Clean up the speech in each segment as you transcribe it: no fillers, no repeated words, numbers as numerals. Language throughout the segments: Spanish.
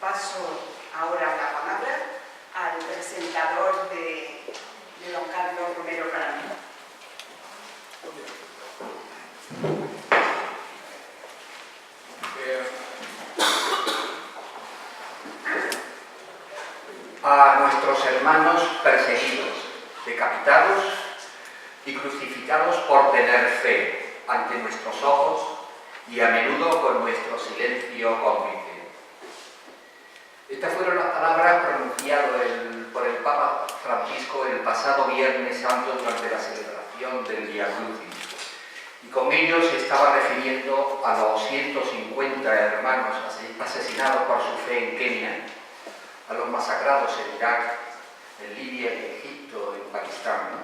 Paso ahora la palabra al presentador de don Carlos Romero Caramelo. A nuestros hermanos perseguidos, decapitados y crucificados por tener fe ante nuestros ojos y a menudo con nuestro silencio cómplice. Estas fueron las palabras pronunciadas por el Papa Francisco el pasado Viernes Santo durante la celebración del Via Crucis. Y con ellos se estaba refiriendo a los 150 hermanos asesinados por su fe en Kenia, a los masacrados en Irak, en Libia, en Egipto, en Pakistán, ¿no?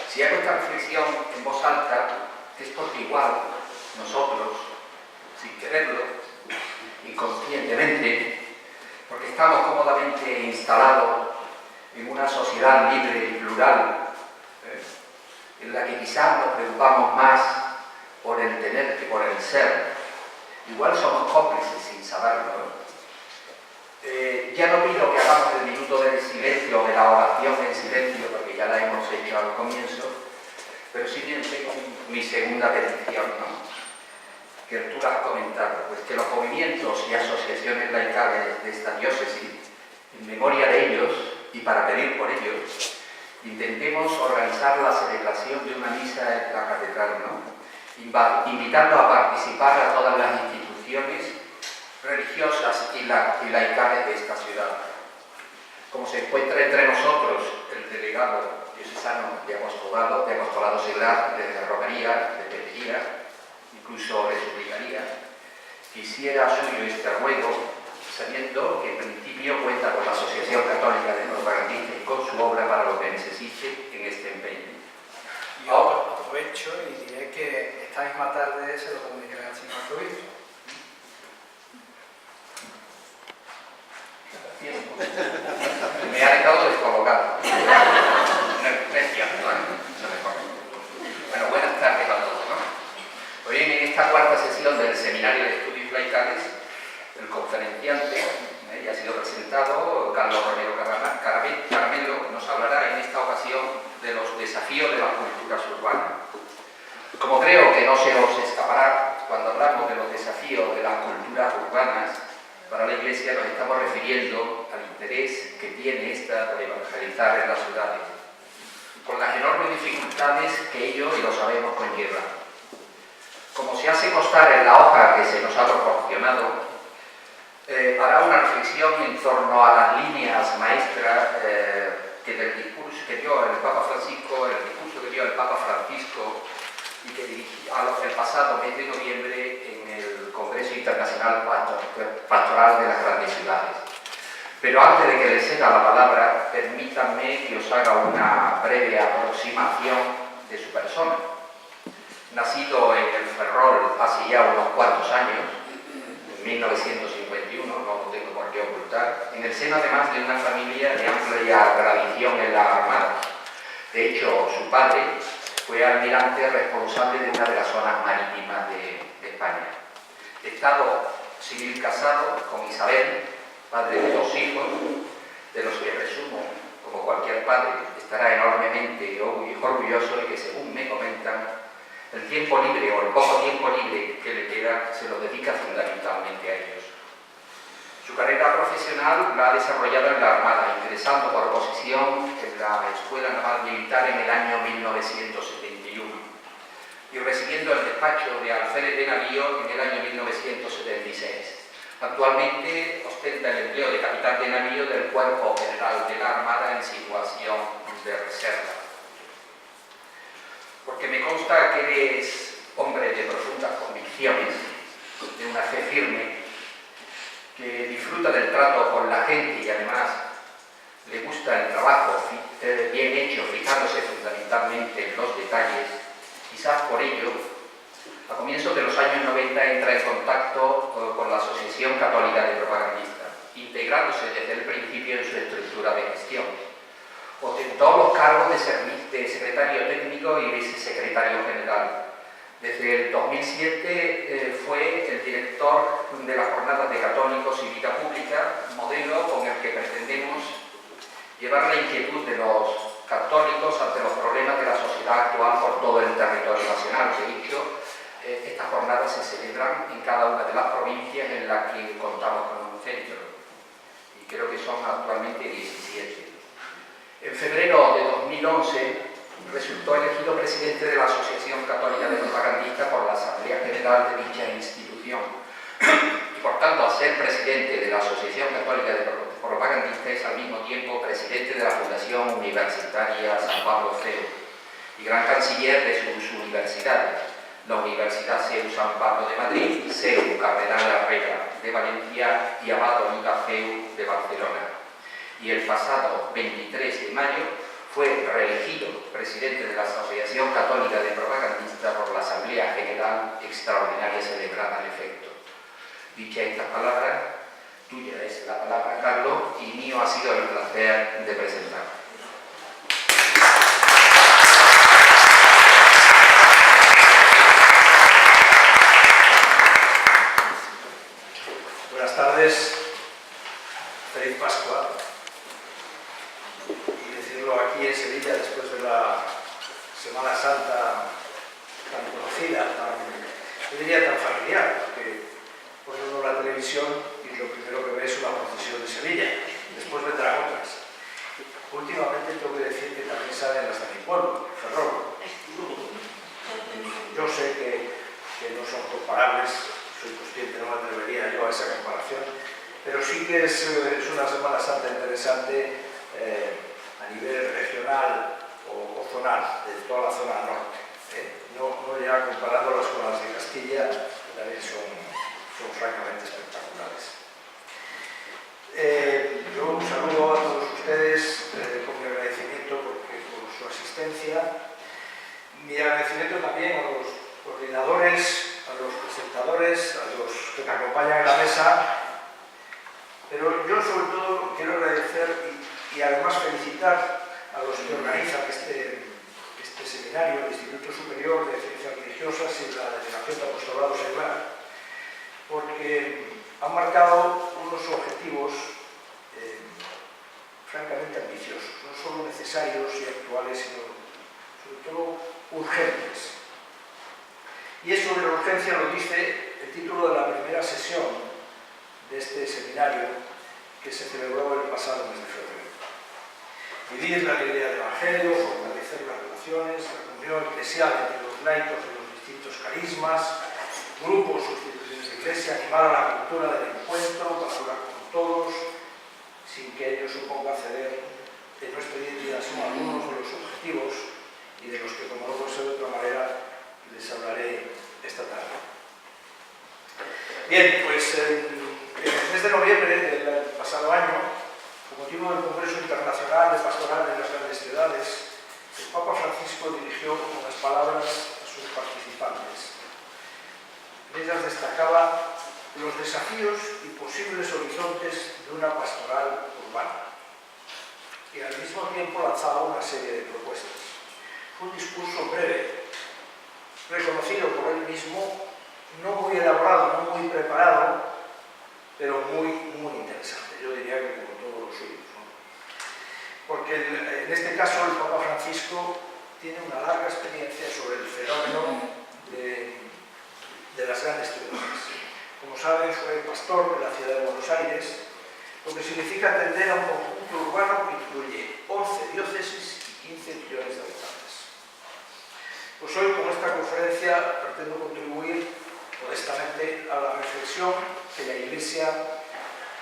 Si hago esta reflexión en voz alta, es porque igual nosotros, sin quererlo, inconscientemente, porque estamos cómodamente instalados en una sociedad libre y plural, en la que quizás nos preocupamos más por el tener que por el ser, igual somos cómplices sin saberlo. Ya no pido que hagamos el minuto del silencio o de la oración en silencio, porque ya la hemos hecho al comienzo, pero sí tengo mi segunda petición, ¿no?, que tú has comentado, pues que los movimientos y asociaciones laicales de esta diócesis, en memoria de ellos y para pedir por ellos, intentemos organizar la celebración de una misa en la catedral, ¿no?, invitando a participar a todas las instituciones religiosas y laicales de esta ciudad. Como se encuentra entre nosotros el delegado diocesano de apostolado seglar, de romería, de pedrería, incluso le suplicaría que hiciera suyo este ruego, sabiendo que en principio cuenta con la Asociación Católica de Propagandistas y con su obra para lo que necesite en este empeño. Yo aprovecho y diré que esta misma tarde se lo comunicaré al señor arzobispo. Me ha dejado descolocado. No es cierto, Bueno, buenas tardes a todos, ¿no? Hoy en esta cuarta sesión del Seminario de Estudios Laicales, el conferenciante, ya ha sido presentado, Carlos Romero Caramelo, nos hablará en esta ocasión de los desafíos de las culturas urbanas. Como creo que no se os escapará, cuando hablamos de los desafíos de las culturas urbanas, para la Iglesia nos estamos refiriendo al interés que tiene esta de evangelizar en las ciudades, con las enormes dificultades que ello, y lo sabemos, conlleva. Como se hace constar en la hoja que se nos ha proporcionado, hará una reflexión en torno a las líneas maestras que del discurso que dio el Papa Francisco, y que dirigió el pasado mes de noviembre en el Congreso Internacional Pastoral de las Grandes Ciudades. Pero antes de que les ceda la palabra, permítanme que os haga una breve aproximación de su persona. Nacido en el Ferrol hace ya unos cuantos años, en 1951, no lo tengo por qué ocultar, en el seno además de una familia de amplia tradición en la Armada. De hecho, su padre fue almirante responsable de una de las zonas marítimas de España. Estado civil casado con Isabel, padre de 2 hijos, de los que presumo, como cualquier padre, estará enormemente orgulloso de que, según me comentan, el tiempo libre o el poco tiempo libre que le queda se lo dedica fundamentalmente a ellos. Su carrera profesional la ha desarrollado en la Armada, ingresando por oposición en la Escuela Naval Militar en el año 1971 y recibiendo el despacho de alférez de navío en el año 1976. Actualmente ostenta el empleo de capitán de navío del Cuerpo General de la Armada en situación de reserva. Porque me consta que eres hombre de profundas convicciones, de una fe firme, que disfruta del trato con la gente y además le gusta el trabajo bien hecho, fijándose fundamentalmente en los detalles. Quizás por ello, a comienzos de los años 90 entra en contacto con la Asociación Católica de Propagandistas, integrándose desde el principio en su estructura de gestión. Ostentó los cargos de secretario técnico y vicesecretario general, Desde el 2007 fue el director de las Jornadas de Católicos y Vida Pública, modelo con el que pretendemos llevar la inquietud de los católicos ante los problemas de la sociedad actual por todo el territorio nacional. De hecho, estas jornadas se celebran en cada una de las provincias en las que contamos con un centro, y creo que son actualmente 17. En febrero de 2011 resultó elegido presidente de la Asociación Católica de Propagandistas por la Asamblea General de dicha institución. Y por tanto, al ser presidente de la Asociación Católica de Propagandistas, es al mismo tiempo presidente de la Fundación Universitaria San Pablo CEU y gran canciller de sus universidades, la Universidad CEU San Pablo de Madrid, CEU Cardenal Herrera de Valencia y Abad Oliva CEU de Barcelona. Y el pasado 23 de mayo fue reelegido presidente de la Asociación Católica de Propagandistas por la Asamblea General Extraordinaria celebrada en efecto. Dichas estas palabras, tuya es la palabra, Carlos, y mío ha sido el placer de presentar. Buenas tardes, feliz Pascua. Aquí en Sevilla, después de la Semana Santa tan conocida, yo diría tan familiar, porque pone uno la televisión y lo primero que ve es una procesión de Sevilla, después vendrán otras. Últimamente tengo que decir que también salen las de mi pueblo, Ferrol. Yo sé que no son comparables, soy consciente, no me atrevería yo a esa comparación, pero sí que es una Semana Santa interesante a nivel regional o zonal, de toda la zona norte. No ya comparándolas con las de Castilla, que también son francamente espectaculares. Yo un saludo a todos ustedes con mi agradecimiento por su asistencia. Mi agradecimiento también a los coordinadores, a los presentadores, a los que me acompañan en la mesa, pero yo sobre todo quiero agradecer y además felicitar a los que organizan este seminario, el Instituto Superior de Ciencias Religiosas y la Delegación de Apostolado Seglar, porque han marcado unos objetivos francamente ambiciosos, no solo necesarios y actuales, sino sobre todo urgentes. Y eso de la urgencia lo dice el título de la primera sesión de este seminario que se celebró el pasado mes de febrero. Vivir la alegría del Evangelio, fortalecer las relaciones, la comunión eclesial entre los laicos de los distintos carismas, grupos o instituciones de iglesia, animar a la cultura del encuentro para hablar con todos, sin que ello suponga ceder en nuestra identidad. Son algunos de los objetivos y de los que, como no puede ser de otra manera, les hablaré esta tarde. Bien, pues en el mes de noviembre del pasado año, con motivo del Congreso Internacional de Pastoral de las Grandes Ciudades, el Papa Francisco dirigió unas palabras a sus participantes. En ellas destacaba los desafíos y posibles horizontes de una pastoral urbana y al mismo tiempo lanzaba una serie de propuestas. Fue un discurso breve, reconocido por él mismo, no muy elaborado, no muy preparado, pero muy interesante. Yo diría que como todos los suyos, ¿no? Porque en este caso el Papa Francisco tiene una larga experiencia sobre el fenómeno de las grandes ciudades. Como saben, fue pastor de la ciudad de Buenos Aires, lo que significa atender a un conjunto urbano que incluye 11 diócesis y 15 millones de habitantes. Pues hoy con esta conferencia pretendo contribuir modestamente a la reflexión que la Iglesia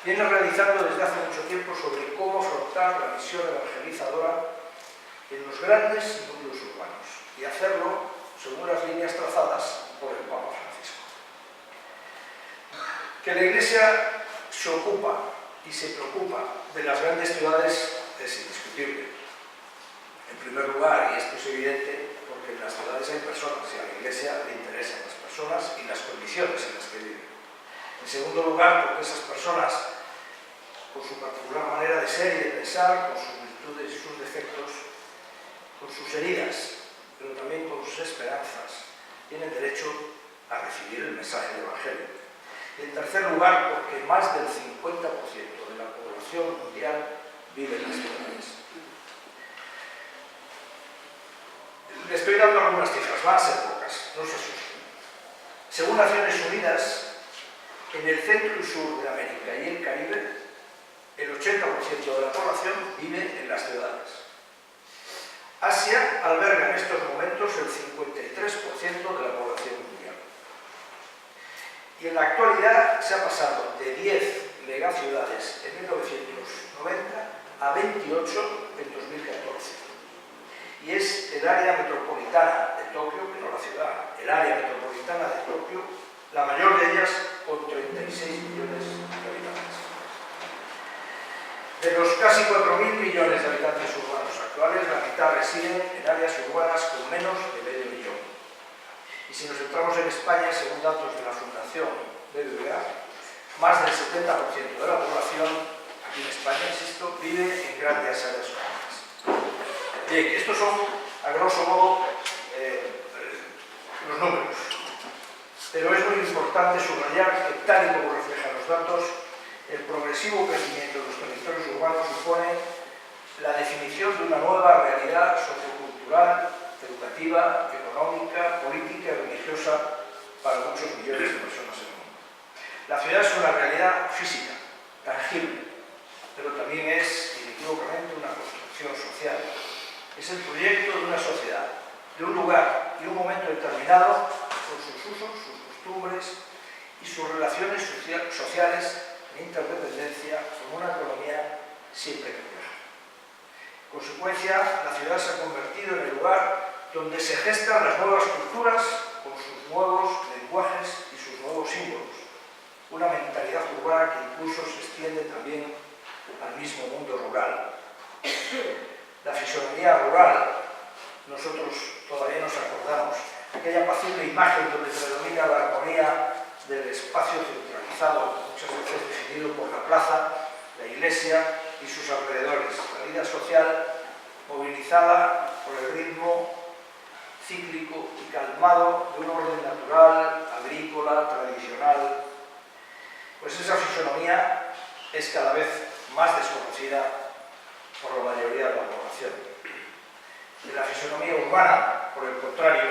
viene realizando desde hace mucho tiempo sobre cómo afrontar la misión evangelizadora en los grandes núcleos urbanos y hacerlo según las líneas trazadas por el Papa Francisco. Que la Iglesia se ocupa y se preocupa de las grandes ciudades es indiscutible. En primer lugar, y esto es evidente, porque en las ciudades hay personas y a la Iglesia le interesan las personas y las condiciones en las que viven. En segundo lugar, porque esas personas, con su particular manera de ser y de pensar, con sus virtudes y sus defectos, con sus heridas, pero también con sus esperanzas, tienen derecho a recibir el mensaje del Evangelio. Y en tercer lugar, porque más del 50% de la población mundial vive en las ciudades. Le estoy dando algunas cifras, van a ser pocas, no se asusten. Según Naciones Unidas, en el centro y sur de América y el Caribe, el 80% de la población vive en las ciudades. Asia alberga en estos momentos el 53% de la población mundial. Y en la actualidad se ha pasado de 10 megaciudades en 1990 a 28 en 2014. Y es el área metropolitana de Tokio, que no la ciudad, el área metropolitana de Tokio, la mayor de ellas con 36 millones de habitantes. De los casi 4.000 millones de habitantes urbanos actuales, la mitad residen en áreas urbanas con menos de medio millón. Y si nos centramos en España, según datos de la Fundación BBVA, más del 70% de la población aquí en España, insisto, vive en grandes áreas urbanas. Bien, estos son, a grosso modo, los números. Pero es muy importante subrayar que, tal y como reflejan los datos, el progresivo crecimiento de los territorios urbanos supone la definición de una nueva realidad sociocultural, educativa, económica, política y religiosa para muchos millones de personas en el mundo. La ciudad es una realidad física, tangible, pero también es, inequívocamente, una construcción social. Es el proyecto de una sociedad, de un lugar y un momento determinado, con sus usos, sus costumbres y sus relaciones sociales en interdependencia con una economía siempre compleja. En consecuencia, la ciudad se ha convertido en el lugar donde se gestan las nuevas culturas con sus nuevos lenguajes y sus nuevos símbolos. Una mentalidad urbana que incluso se extiende también al mismo mundo rural. La fisonomía rural, nosotros todavía nos acordamos, aquella apacible imagen donde predomina la armonía del espacio centralizado, muchas veces definido por la plaza, la iglesia y sus alrededores. La vida social movilizada por el ritmo cíclico y calmado de un orden natural, agrícola, tradicional. Pues esa fisonomía es cada vez más desconocida por la mayoría de la población. En la fisonomía urbana, por el contrario,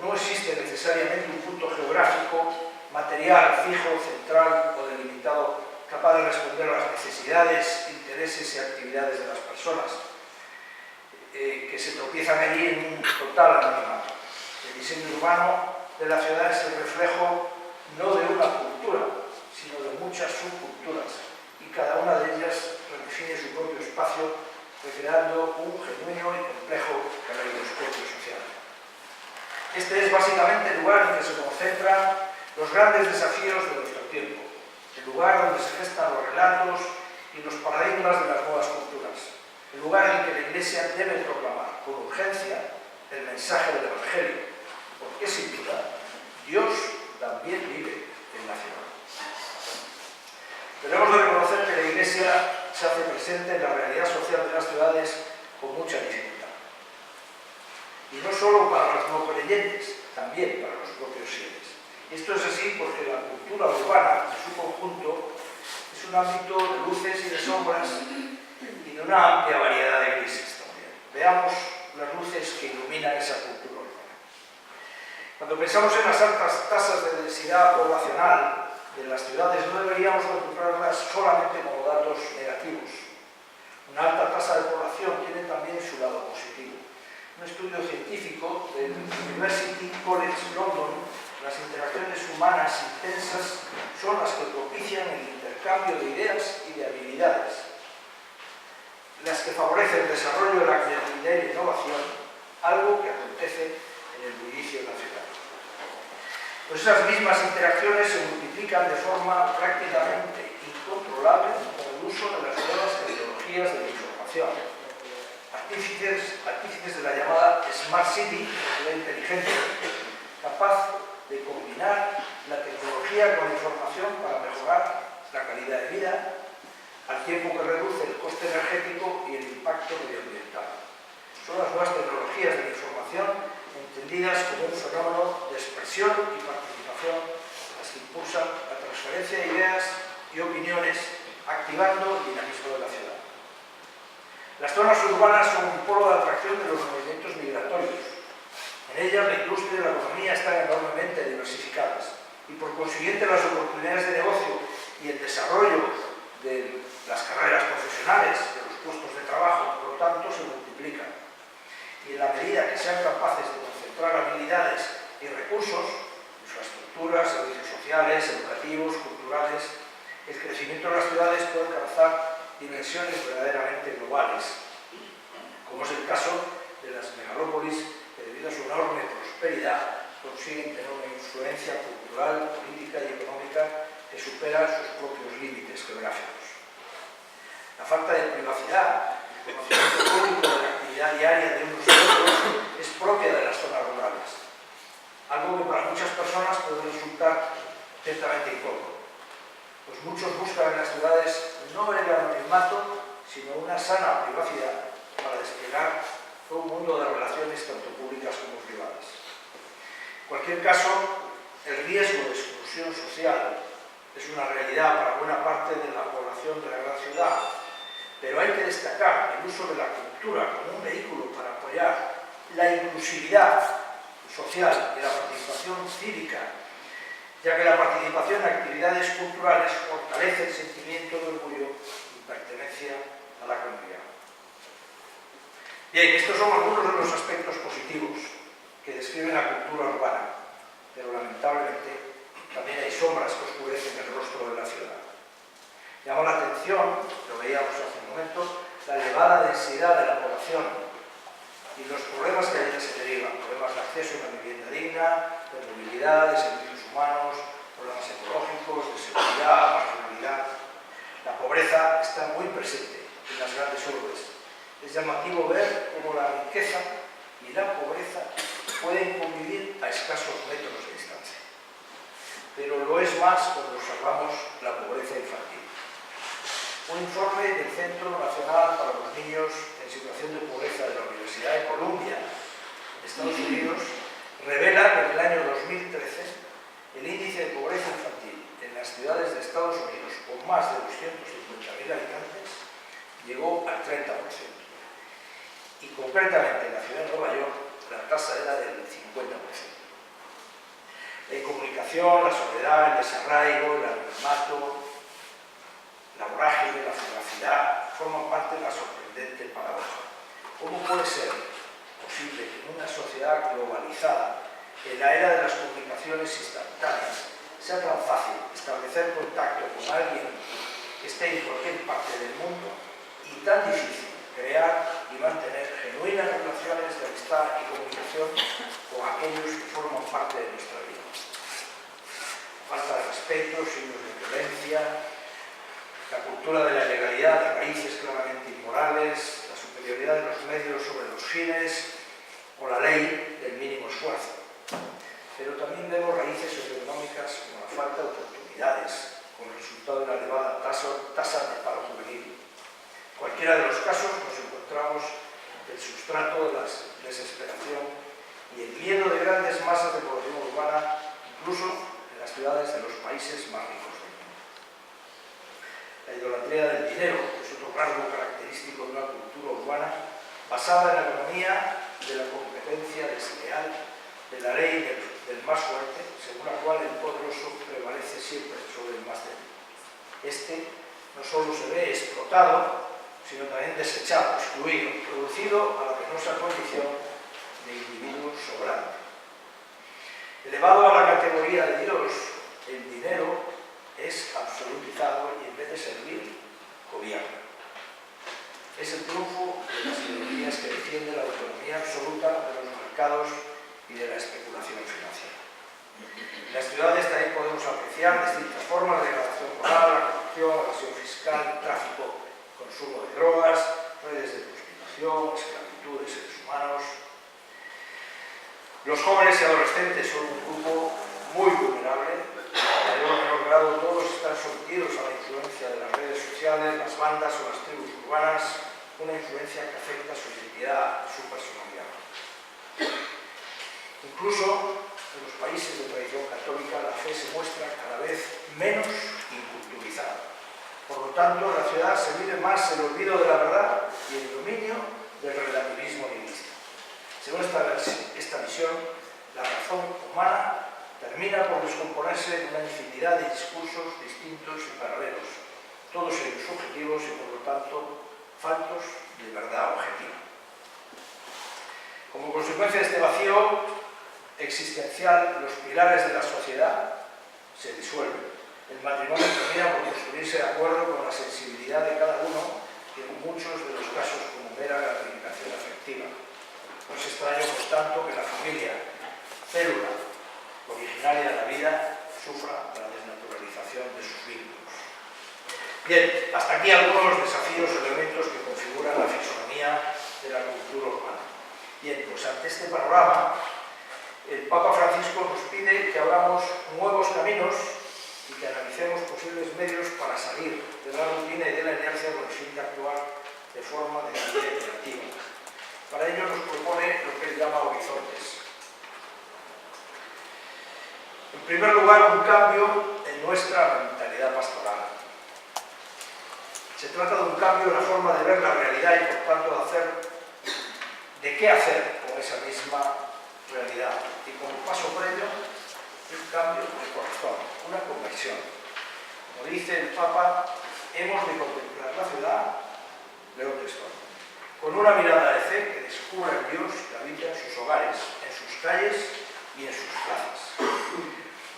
no existe necesariamente un punto geográfico, material, fijo, central o delimitado capaz de responder a las necesidades, intereses y actividades de las personas, que se tropiezan allí en un total anonimato. El diseño urbano de la ciudad es el reflejo no de una cultura, sino de muchas subculturas, y cada una de ellas redefine su propio espacio, recreando un genuino y complejo caleidoscopio social. Este es básicamente el lugar en que se concentran los grandes desafíos de nuestro tiempo, el lugar donde se gestan los relatos y los paradigmas de las nuevas culturas, el lugar en el que la Iglesia debe proclamar con urgencia el mensaje del Evangelio, porque sin duda Dios también vive en la ciudad. Debemos de reconocer que la Iglesia se hace presente en la realidad social de las ciudades con mucha dificultad. Y no solo para los no creyentes, también para los propios fieles. Y esto es así porque la cultura urbana, en su conjunto, es un ámbito de luces y de sombras y de una amplia variedad de grises también. Veamos las luces que iluminan esa cultura urbana. Cuando pensamos en las altas tasas de densidad poblacional de las ciudades, no deberíamos contemplarlas solamente como datos negativos. Una alta tasa de población tiene también su lado positivo. Un estudio científico del University College London, las interacciones humanas intensas son las que propician el intercambio de ideas y de habilidades, las que favorecen el desarrollo de la creatividad y la innovación, algo que acontece en el bullicio de la ciudad. Pues esas mismas interacciones se multiplican de forma prácticamente incontrolable con el uso de las nuevas tecnologías de la información. Artífices de la llamada Smart City, ciudad inteligente, capaz de combinar la tecnología con la información para mejorar la calidad de vida, al tiempo que reduce el coste energético y el impacto medioambiental. Son las nuevas tecnologías de la información, entre entendidas como un fenómeno de expresión y participación, las que impulsan la transferencia de ideas y opiniones, activando el dinamismo de la ciudad. Las zonas urbanas son un polo de atracción de los movimientos migratorios. En ellas la industria y la economía están enormemente diversificadas y por consiguiente las oportunidades de negocio y el desarrollo de las carreras profesionales, de los puestos de trabajo, por lo tanto, se multiplican. Y en la medida que sean capaces de concentrar habilidades y recursos, infraestructuras, servicios sociales, educativos, culturales, el crecimiento de las ciudades puede alcanzar dimensiones verdaderamente globales, como es el caso de las megalópolis que debido a su enorme prosperidad consiguen tener una influencia cultural, política y económica que supera sus propios límites geográficos. La falta de privacidad, el conocimiento público de la actividad diaria de unos y otros es propia de las zonas rurales, algo que para muchas personas puede resultar ciertamente incómodo, pues muchos buscan en las ciudades no el anonimato, sino una sana privacidad para desplegar todo un mundo de relaciones tanto públicas como privadas. En cualquier caso, el riesgo de exclusión social es una realidad para buena parte de la población de la gran ciudad, pero hay que destacar el uso de la cultura como un vehículo para apoyar la inclusividad social y la participación cívica, ya que la participación en actividades culturales fortalece el sentimiento de orgullo y pertenencia a la comunidad. Bien, estos son algunos de los aspectos positivos que describen la cultura urbana, pero lamentablemente también hay sombras que oscurecen el rostro de la ciudad. Llama la atención, lo veíamos hace un momento, la elevada densidad de la población y los problemas que de ella se derivan, problemas de acceso a una vivienda digna, de movilidad, de servicios humanos, problemas ecológicos, de seguridad, marginalidad. La pobreza está muy presente en las grandes urbes. Es llamativo ver cómo la riqueza y la pobreza pueden convivir a escasos metros de distancia. Pero lo es más cuando observamos la pobreza infantil. Un informe del Centro Nacional para los Niños en Situación de Pobreza de la Universidad de Columbia, en Estados Unidos, revela que en el año 2013 el índice de pobreza infantil en las ciudades de Estados Unidos con más de 250.000 habitantes llegó al 30%. Y concretamente en la ciudad de Nueva York la tasa era del 50%. La incomunicación, la soledad, el desarraigo, el anonimato, la vorágine, la fugacidad forman parte de la sorprendente paradoja. ¿Cómo puede ser posible que en una sociedad globalizada, en la era de las comunicaciones instantáneas, sea tan fácil establecer contacto con alguien que esté en cualquier parte del mundo y tan difícil crear y mantener genuinas relaciones de amistad y comunicación con aquellos que forman parte de nuestra vida? Falta de respeto, signos de violencia, la cultura de la ilegalidad de raíces claramente inmorales, la superioridad de los medios sobre los fines o la ley del mínimo esfuerzo. Pero también vemos raíces socioeconómicas como la falta de oportunidades, con el resultado de una elevada tasa de paro juvenil. En cualquiera de los casos nos encontramos ante el sustrato de la desesperación y el miedo de grandes masas de población urbana, incluso en las ciudades de los países más ricos del mundo. La idolatría del dinero es otro rasgo característico de una cultura urbana basada en la economía de la competencia desleal, de la ley del más fuerte, según la cual el poderoso prevalece siempre sobre el más débil. Este no solo se ve explotado, sino también desechado, excluido, producido a la penosa condición de individuo sobrante. Elevado a la categoría de Dios, el dinero es absolutizado y en vez de servir, gobierna. Es el triunfo de las ideologías que defienden la autonomía absoluta de los mercados y de la especulación financiera. En las ciudades también podemos apreciar distintas formas de degradación moral, la corrupción, la evasión fiscal, el tráfico, consumo de drogas, redes de prostitución, esclavitud de seres humanos. Los jóvenes y adolescentes son un grupo muy vulnerable. En mayor o menor grado todos están sometidos a la influencia de las redes sociales, las bandas o las tribus urbanas, una influencia que afecta su identidad y su personalidad. Incluso en los países de tradición católica la fe se muestra cada vez menos inculturizada. Por lo tanto, en la ciudad se vive más el olvido de la verdad y el dominio del relativismo nihilista. Según esta visión, la razón humana termina por descomponerse en una infinidad de discursos distintos y paralelos, todos ellos subjetivos y por lo tanto faltos de verdad objetiva. Como consecuencia de este vacío existencial, los pilares de la sociedad se disuelven. El matrimonio termina por construirse de acuerdo con la sensibilidad de cada uno y en muchos de los casos como mera gratificación afectiva. No es extraño, por tanto, que la familia, célula originaria de la vida, sufra la desnaturalización de sus vínculos. Bien, hasta aquí algunos desafíos o elementos que configuran la fisonomía de la cultura urbana. Bien, pues ante este panorama, el Papa Francisco nos pide que abramos nuevos caminos y que analicemos posibles medios para salir de la rutina y de la inercia con el fin de actuar de forma creativa. Para ello nos propone lo que él llama horizontes. En primer lugar, un cambio en nuestra mentalidad pastoral. Se trata de un cambio en la forma de ver la realidad y por tanto de qué hacer con esa misma realidad. Y como paso previo, un cambio de corazón, una conversión. Como dice el Papa, hemos de contemplar la ciudad, leo textual, con una mirada de fe que descubra en Dios que habita en sus hogares, en sus calles y en sus plazas.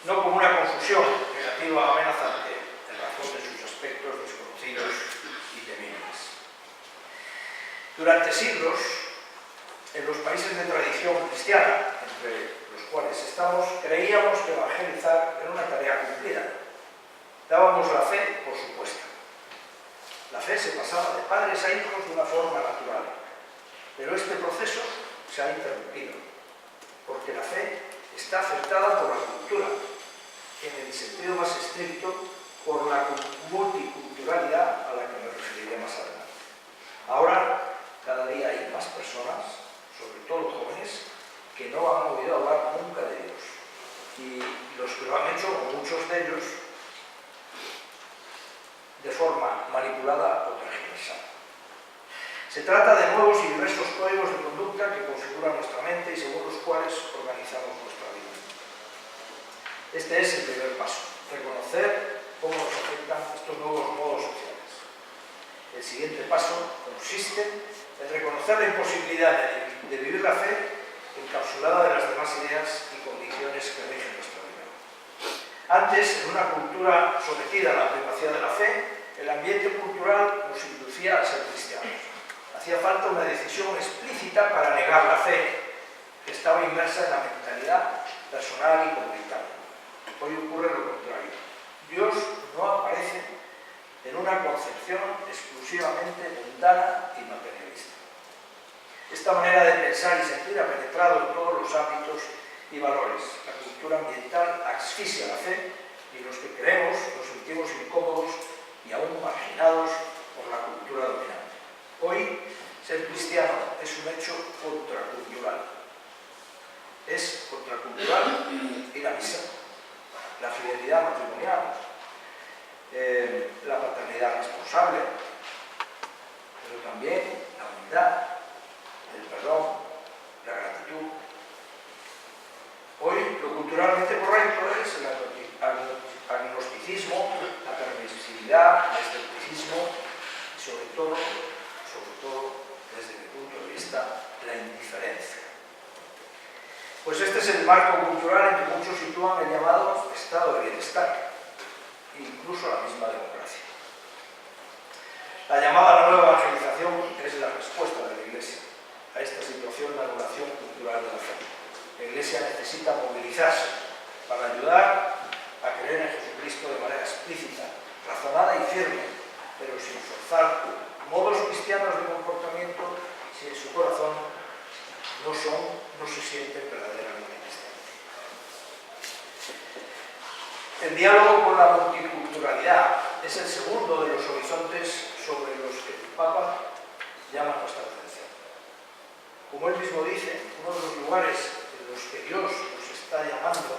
No como una confusión negativa o amenazante en razón de sus aspectos desconocidos y temibles. Durante siglos, en los países de tradición cristiana, entre los cuales estamos, creíamos que evangelizar era una tarea cumplida. Dábamos la fe por supuesta. La fe se pasaba de padres a hijos de una forma natural, pero este proceso se ha interrumpido, porque la fe está afectada por la cultura, en el sentido más estricto, por la multiculturalidad a la que me referiré más adelante. Ahora, cada día hay más personas, sobre todo jóvenes, que no han oído hablar nunca de Dios. Y los que lo han hecho, muchos de ellos, de forma manipulada o tergiversada. Se trata de nuevos y diversos códigos de conducta que configuran nuestra mente y según los cuales organizamos nuestra vida. Este es el primer paso, reconocer cómo nos afectan estos nuevos modos sociales. El siguiente paso consiste en reconocer la imposibilidad de vivir la fe encapsulada de las demás ideas y condiciones que rigen nuestra vida. Antes, en una cultura sometida a la primacía de la fe, el ambiente cultural nos inducía a ser cristianos. Hacía falta una decisión explícita para negar la fe, que estaba inmersa en la mentalidad personal y comunitaria. Hoy ocurre lo contrario. Dios no aparece en una concepción exclusivamente mundana y materialista. Esta manera de pensar y sentir ha penetrado en todos los ámbitos y valores. La cultura ambiental asfixia la fe y los que creemos nos sentimos incómodos y aún marginados por la cultura dominante. Hoy, ser cristiano es un hecho contracultural. Es contracultural ir a misa, la fidelidad matrimonial, la paternidad responsable, pero también la humildad, el perdón, la gratitud. Hoy lo culturalmente correcto es el agnosticismo, la permisividad, el escepticismo y sobre todo, desde mi punto de vista, la indiferencia. Pues este es el marco cultural en que muchos sitúan el llamado estado de bienestar, e incluso la misma democracia. La llamada a la nueva evangelización es la respuesta de la Iglesia a esta situación de anulación cultural de la fe. La Iglesia necesita movilizarse para ayudar a creer en Jesucristo de manera explícita, razonada y firme, pero sin forzar modos cristianos de comportamiento si en su corazón no se sienten verdaderamente cristianos. El diálogo con la multiculturalidad es el segundo de los horizontes sobre los que el Papa llama nuestra atención. Como él mismo dice, uno de los lugares en los que Dios nos está llamando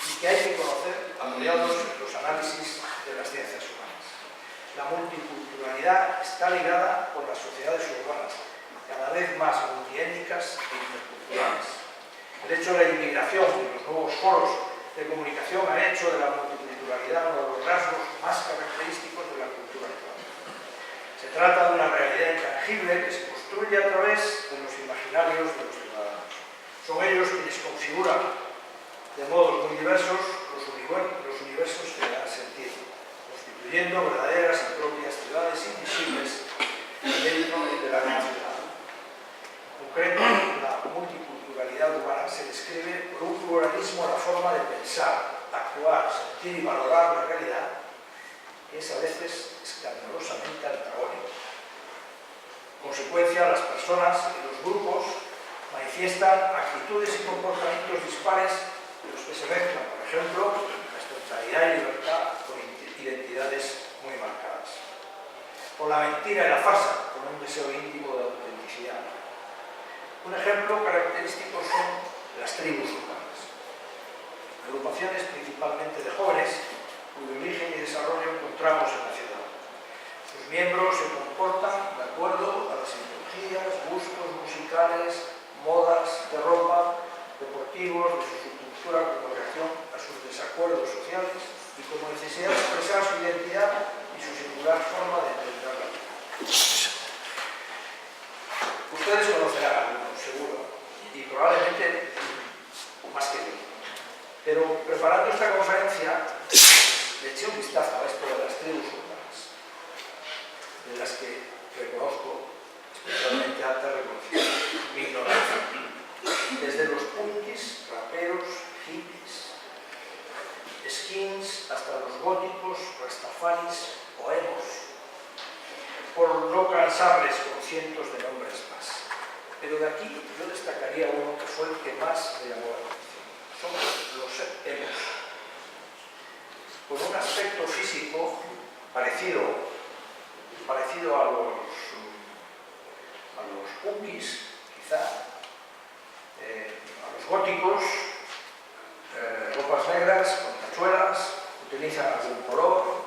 y que hay que conocer apoyados en los análisis de las ciencias humanas. La multiculturalidad está ligada con las sociedades urbanas, cada vez más multiétnicas e interculturales. El hecho de la inmigración y los nuevos foros de comunicación ha hecho de la multiculturalidad uno de los rasgos más característicos de la cultura actual. Se trata de una realidad intangible que se construye a través de los imaginarios de los ciudadanos. Son ellos quienes configuran de modos muy diversos los universos que le dan sentido, constituyendo verdaderas y propias ciudades invisibles dentro de la gran ciudad. En concreto, la multiculturalidad humana se describe por un pluralismo en la forma de pensar, actuar, sentir y valorar la realidad, que es a veces escandalosamente antagónico. En consecuencia, las personas y los grupos manifiestan actitudes y comportamientos dispares de los que se mezclan, por ejemplo, la espontaneidad y libertad con identidades muy marcadas. Con la mentira y la farsa, con un deseo íntimo de autenticidad. Un ejemplo característico son las tribus urbanas. Agrupaciones principalmente de jóvenes, cuyo origen y desarrollo encontramos en la ciudad. Sus miembros se comportan de acuerdo a las ideologías, gustos musicales, modas de ropa, deportivos, de su subcultura como reacción a sus desacuerdos sociales y como necesidad de expresar su identidad y su singular forma de entender la vida. Ustedes conocerán algunos, seguro, y probablemente más que yo. Pero preparando esta conferencia, le eché un vistazo a esto de las tribus urbanas, de las que reconozco especialmente alta reconocimiento, mi ignorancia. Desde los punkis, raperos, hippies, skins, hasta los góticos, rastafaris o emos, por no cansarles con cientos de nombres más. Pero de aquí yo destacaría uno que fue el que más me llamó la atención. Son los emos, con un aspecto físico parecido a los punkis, quizá, a los góticos, ropas negras, con tachuelas, utilizan algún color.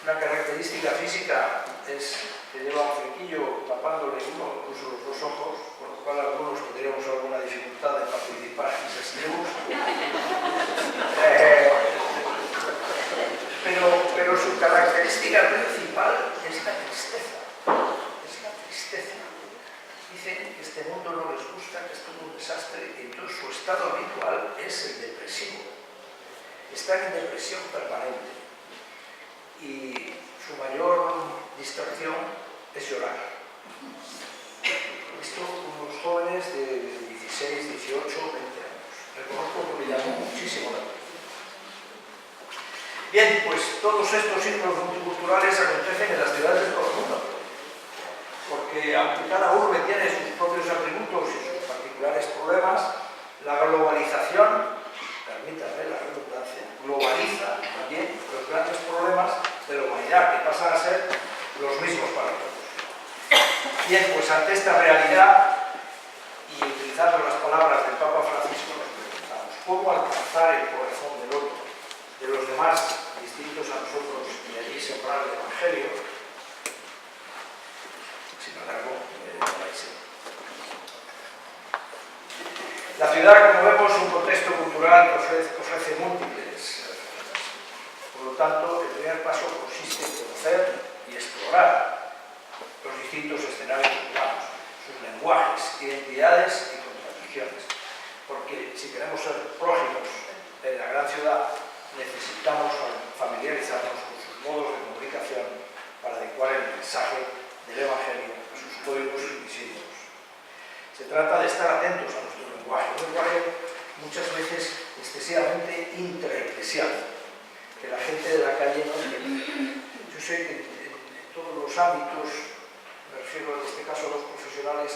Una característica física es que lleva un flequillo tapándole uno, incluso los dos ojos, con lo cual algunos tendríamos alguna dificultad de participar en esas tribus. Pero su característica principal es la tristeza. Es la tristeza. Dicen que este mundo no les gusta, que es todo un desastre, y entonces su estado habitual es el depresivo. Están en depresión permanente y su mayor distracción es llorar. Esto unos jóvenes de 16, 18, 20 años. Reconozco que me llamó muchísimo la atención. Bien, pues todos estos signos multiculturales acontecen en las ciudades de todo el mundo. Porque aunque cada urbe tiene sus propios atributos y sus particulares problemas, la globalización, permítanme la redundancia, globaliza también los grandes problemas de la humanidad, que pasan a ser los mismos para todos. Bien, pues ante esta realidad, y utilizando las palabras del Papa Francisco, nos preguntamos, ¿cómo alcanzar el corazón del otro, de los demás distintos a nosotros, y allí sembrar el Evangelio? Sin embargo, la ciudad, como vemos, es un contexto cultural que ofrece múltiples. Por lo tanto, el primer paso consiste en conocer y explorar los distintos escenarios urbanos, sus lenguajes, identidades y contradicciones. Porque si queremos ser próximos en la gran ciudad, necesitamos familiarizarnos con sus modos de comunicación para adecuar el mensaje del Evangelio a sus códigos invisibles. Se trata de estar atentos a nuestro lenguaje, un lenguaje muchas veces excesivamente intraeclesial, que la gente de la calle no entiende. Yo sé que en todos los ámbitos, me refiero en este caso a los profesionales,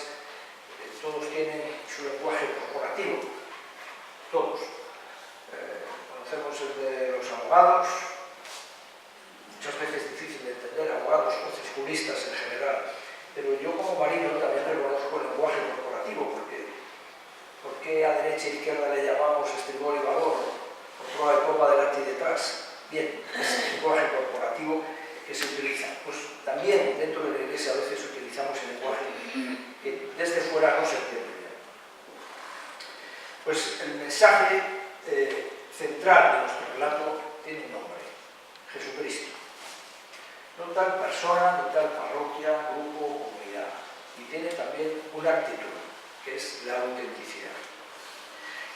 todos tienen su lenguaje corporativo, todos. Conocemos el de los abogados, muchas veces difícil de entender, abogados, jueces, juristas en general, pero yo como marino también reconozco el lenguaje corporativo, porque derecha e izquierda le llamamos estribor y valor, por prueba de popa delante y detrás. Bien, es el lenguaje corporativo que se utiliza. Pues también dentro de la Iglesia a veces utilizamos el lenguaje que desde fuera no se entiende bien. Pues el mensaje central de nuestro relato tiene un nombre: Jesucristo. No tal persona, ni tal parroquia, grupo o comunidad. Y tiene también una actitud, que es la autenticidad.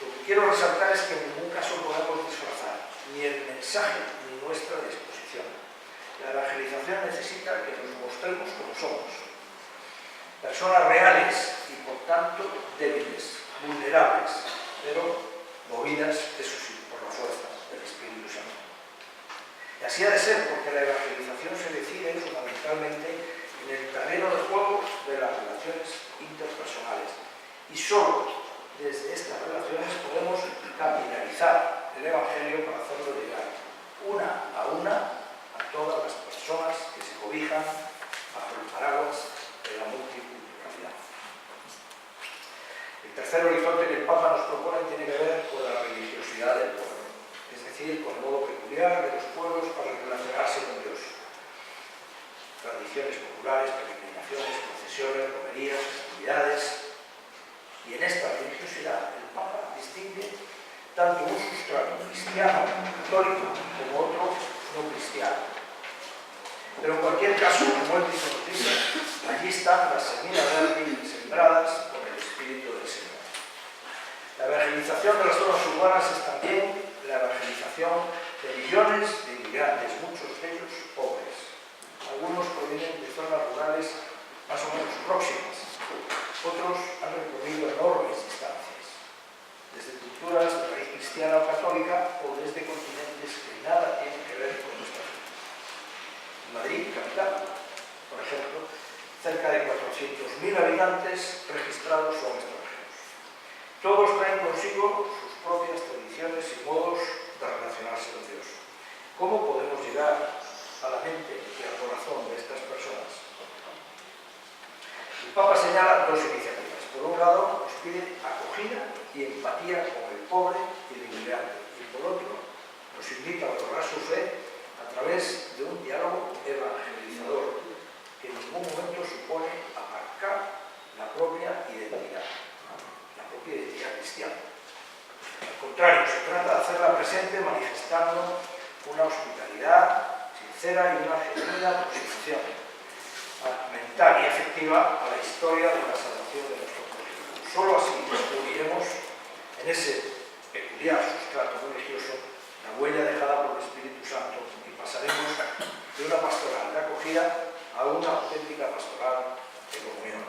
Lo que quiero resaltar es que en ningún caso podemos disfrazar ni el mensaje ni nuestra disposición. La evangelización necesita que nos mostremos como somos. Personas reales y por tanto débiles, vulnerables, pero movidas, eso sí, por la fuerza del Espíritu Santo. Y así ha de ser, porque la evangelización se decide fundamentalmente en el terreno de juego de las relaciones interpersonales. Y solo desde estas relaciones podemos capilarizar el Evangelio para hacerlo llegar una a todas las personas que se cobijan bajo el paraguas de la multiculturalidad. El tercer horizonte que el Papa nos propone tiene que ver con la religiosidad del pueblo, es decir, con el modo peculiar de los pueblos para relacionarse con Dios. Tradiciones populares, peregrinaciones, procesiones, romerías, festividades. Y en esta religiosidad el Papa distingue tanto un sustrato cristiano, católico, como otro no cristiano. Pero en cualquier caso, como él mismo nos dice, allí están las semillas verdes sembradas por el Espíritu del Señor. La evangelización de las zonas urbanas es también la evangelización de millones de inmigrantes, muchos de ellos pobres. Algunos provienen de zonas rurales más o menos próximas, otros han recorrido enormes distancias, desde culturas de raíz cristiana o católica o desde continentes que nada tienen que ver con nuestra vida. En Madrid, capital, por ejemplo, cerca de 400.000 habitantes registrados son extranjeros. Todos traen consigo sus propias tradiciones y modos de relacionarse con Dios. ¿Cómo podemos llegar a la mente y al corazón de estas personas? El Papa señala dos iniciativas. Por un lado, nos pide acogida y empatía con el pobre y el inmigrante. Y por otro, nos invita a valorar su fe a través de un diálogo evangelizador que en ningún momento supone aparcar la propia identidad cristiana. Al contrario, se trata de hacerla presente manifestando una hospitalidad sincera y una genuina disposición mental y afectiva a la historia de la salvación de nuestro pueblo. Solo así descubriremos en ese peculiar sustrato religioso la huella dejada por el Espíritu Santo y pasaremos de una pastoral de acogida a una auténtica pastoral de comunión.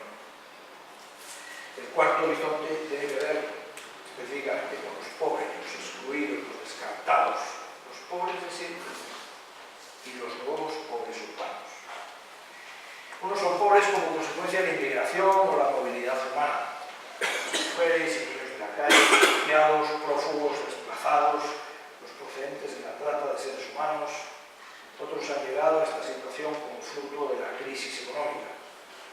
El cuarto horizonte tiene que ver específicamente con los pobres, los excluidos, los descartados, los pobres de siempre y los nuevos pobres urbanos. Unos son pobres como consecuencia de la inmigración o la movilidad humana. Mujeres y niños de la calle, refugiados, prófugos, desplazados, los procedentes de la trata de seres humanos. Otros han llegado a esta situación como fruto de la crisis económica.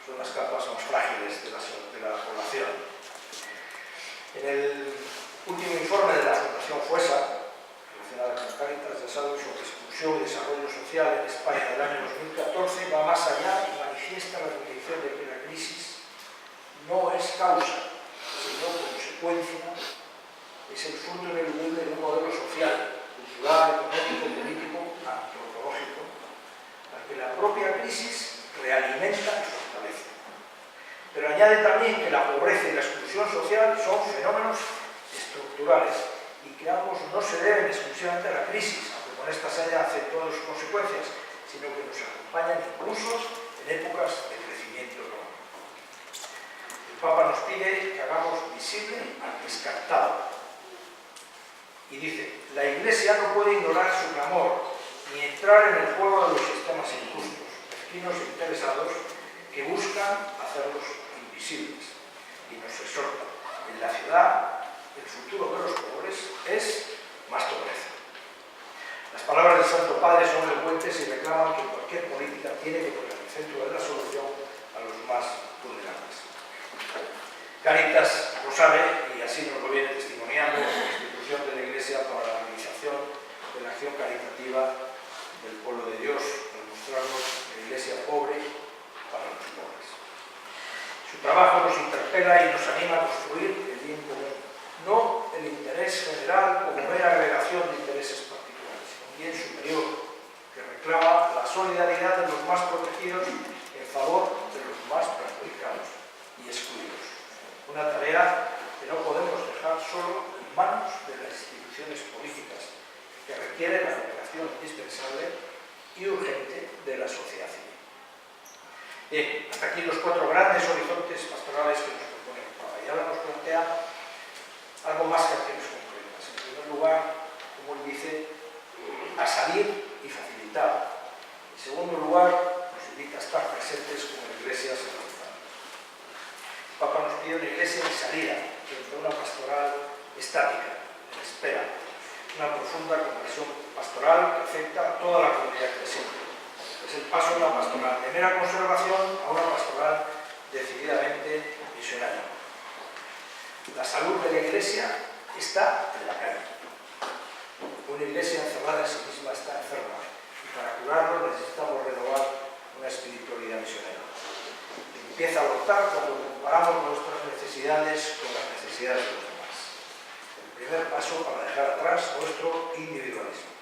Son las capas más frágiles de la población. En el último informe de la Fundación FUESA, relacionada con Cáritas, ya saben, sobre exclusión y desarrollo social en España del año 2014, va más allá y manifiesta la convicción de que la crisis no es causa, sino consecuencia, es el fruto ineludible de un modelo social, cultural, económico, político, antropológico, al que la propia crisis realimenta y fortalece. Pero añade también que la pobreza y la exclusión social son fenómenos estructurales y que ambos no se deben exclusivamente a la crisis, aunque con esta se hayan acentuado sus consecuencias, sino que nos acompañan incluso en épocas de crecimiento económico. El Papa nos pide que hagamos visible al descartado. Y dice, la Iglesia no puede ignorar su clamor, ni entrar en el juego de los sistemas injustos, mezquinos e interesados que buscan hacerlos invisibles. Y nos exhorta, en la ciudad, el futuro de los pobres es más pobreza. Las palabras del Santo Padre son elocuentes y reclaman que cualquier política tiene que poner el centro de la solución a los más vulnerables. Cáritas lo sabe y así nos lo viene testimoniando la institución de la Iglesia para la realización de la acción caritativa del pueblo de Dios, para mostrarnos la Iglesia pobre para los pobres. Su trabajo nos interpela y nos anima a construir el bien común, no el interés general como mera agregación de intereses particulares, sino un bien superior que reclama la solidaridad de los más protegidos en favor de los más perjudicados y excluidos. Una tarea que no podemos dejar solo en manos de las instituciones políticas, que requiere la cooperación indispensable y urgente de la sociedad civil. Bien, hasta aquí los 4 grandes horizontes pastorales que nos propone el Papa. Y ahora nos plantea algo más que acciones concretas. En primer lugar, como él dice, a salir y facilitar. En segundo lugar, nos invita a estar presentes como iglesias en los lugares. El Papa nos pide una iglesia de salida, frente a una pastoral estática, en espera. Una profunda conversión pastoral que afecta a toda la comunidad creciente. Es el paso de una pastoral de mera conservación a una pastoral decididamente misionaria. La salud de la iglesia está en la calle. Una iglesia encerrada en sí misma está enferma y para curarlo necesitamos renovar una espiritualidad misionera. Empieza a brotar cuando comparamos nuestras necesidades con las necesidades de los demás. El primer paso para dejar atrás nuestro individualismo.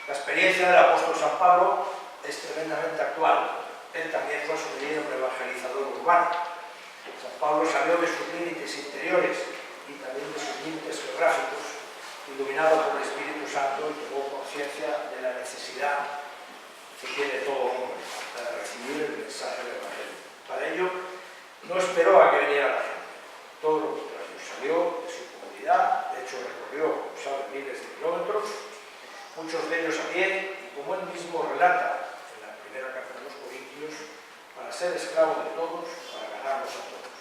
La experiencia del apóstol San Pablo es tremendamente actual. Él también fue a su medida un evangelizador urbano. San Pablo salió de sus límites interiores y también de sus límites geográficos, iluminado por el Espíritu Santo, y tomó conciencia de la necesidad que tiene todo hombre para recibir el mensaje del Evangelio. Para ello, no esperó a que viniera la gente. Todo lo contrario, salió de su comunidad, de hecho recorrió, como saben, miles de kilómetros, muchos de ellos a pie, y como él mismo relata en la primera carta de los Corintios, para ser esclavo de todos, para ganarlos a todos.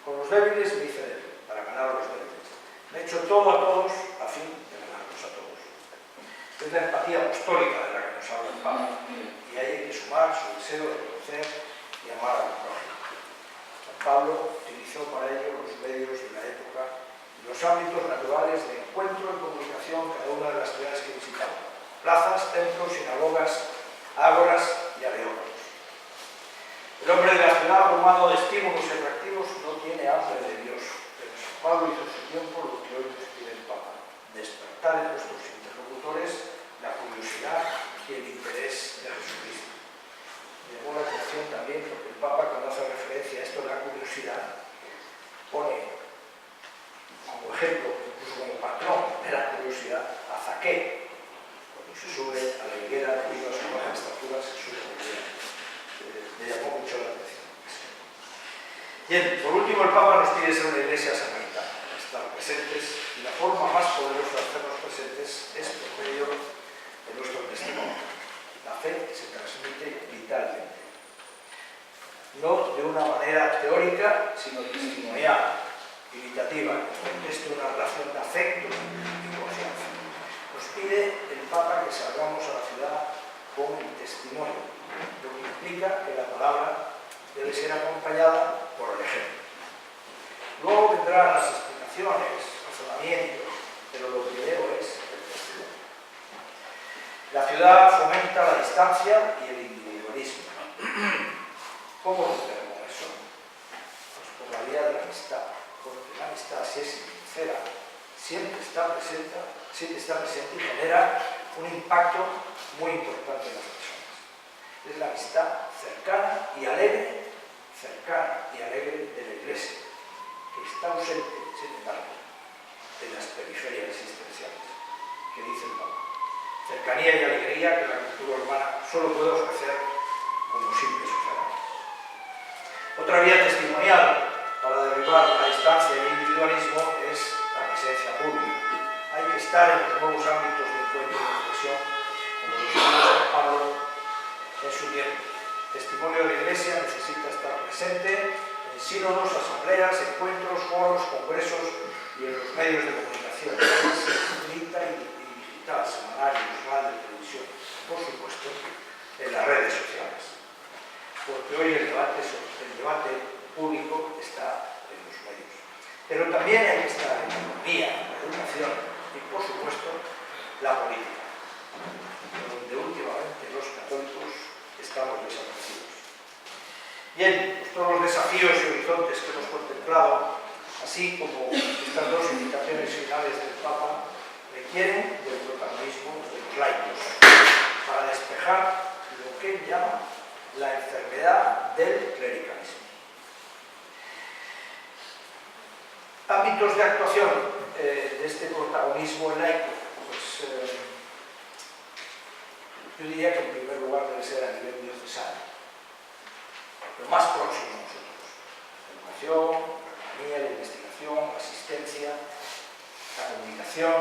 Con los débiles me hice débil, para ganar a los débiles. Me he hecho todo a todos, a fin de ganarlos a todos. Es la empatía apostólica de la que nos habla el Papa, y ahí hay que sumar su deseo de conocer y amar a los prójimos. San Pablo utilizó para ello los medios de la época y los ámbitos naturales de encuentro y comunicación cada una de las ciudades que visitaba: plazas, templos, sinagogas, ágoras y areópagus. El hombre de la ciudad, abrumado de estímulos y atractivos, no tiene hambre de Dios, pero San Pablo hizo en su tiempo lo que hoy nos pide el Papa: despertar en nuestros interlocutores la curiosidad y el interés de Jesucristo. Me llamó la atención también porque el Papa, cuando hace referencia a esto de la curiosidad, pone como ejemplo, incluso como patrón de la curiosidad, a Zaqueo, cuando se sube a la higuera debido a su baja estatura, se sube a la higuera. Me llamó mucho la atención. Bien, por último, el Papa nos pide ser una iglesia samaritana, estar presentes, y la forma más poderosa de hacernos presentes es por medio de nuestro testimonio. La fe se transmite vitalmente, no de una manera teórica, sino testimonial, imitativa, que conteste una relación de afecto y confianza. Nos pide el Papa que salgamos a la ciudad con el testimonio, lo que implica que la palabra debe ser acompañada por el ejemplo. Luego vendrán las explicaciones, razonamientos, pero lo primero es el testimonio. La ciudad fomenta la distancia y el individualismo. ¿Cómo romper con eso? Pues por la vía de la amistad, porque la amistad, si es sincera, siempre está presente y genera un impacto muy importante en las personas. Es la amistad cercana y alegre de la Iglesia, que está ausente, sin embargo, de las periferias existenciales, que dice el Papa. Cercanía y alegría que la cultura urbana solo puede ofrecer como simples ofertas. Otra vía testimonial para derribar la distancia y el individualismo es la presencia pública. Hay que estar en los nuevos ámbitos de encuentro y reflexión, como lo dijo San Pablo en su tiempo. El testimonio de la Iglesia necesita estar presente en sínodos, asambleas, encuentros, foros, congresos y en los medios de comunicación, escrita y digital, semanarios, radio, televisión, por supuesto, en las redes sociales. Porque hoy el debate público está en los medios. Pero también hay que estar en la economía, la educación y, por supuesto, la política, donde últimamente los católicos estamos desaparecidos. Bien, pues todos los desafíos y horizontes que hemos contemplado, así como estas dos indicaciones finales del Papa, requieren del protagonismo de los laicos para despejar lo que él llama la enfermedad del clericalismo. Ámbitos de actuación de este protagonismo laico, pues yo diría que en primer lugar debe ser a nivel diocesano, lo más próximo a nosotros: la educación, la investigación, la asistencia, la comunicación,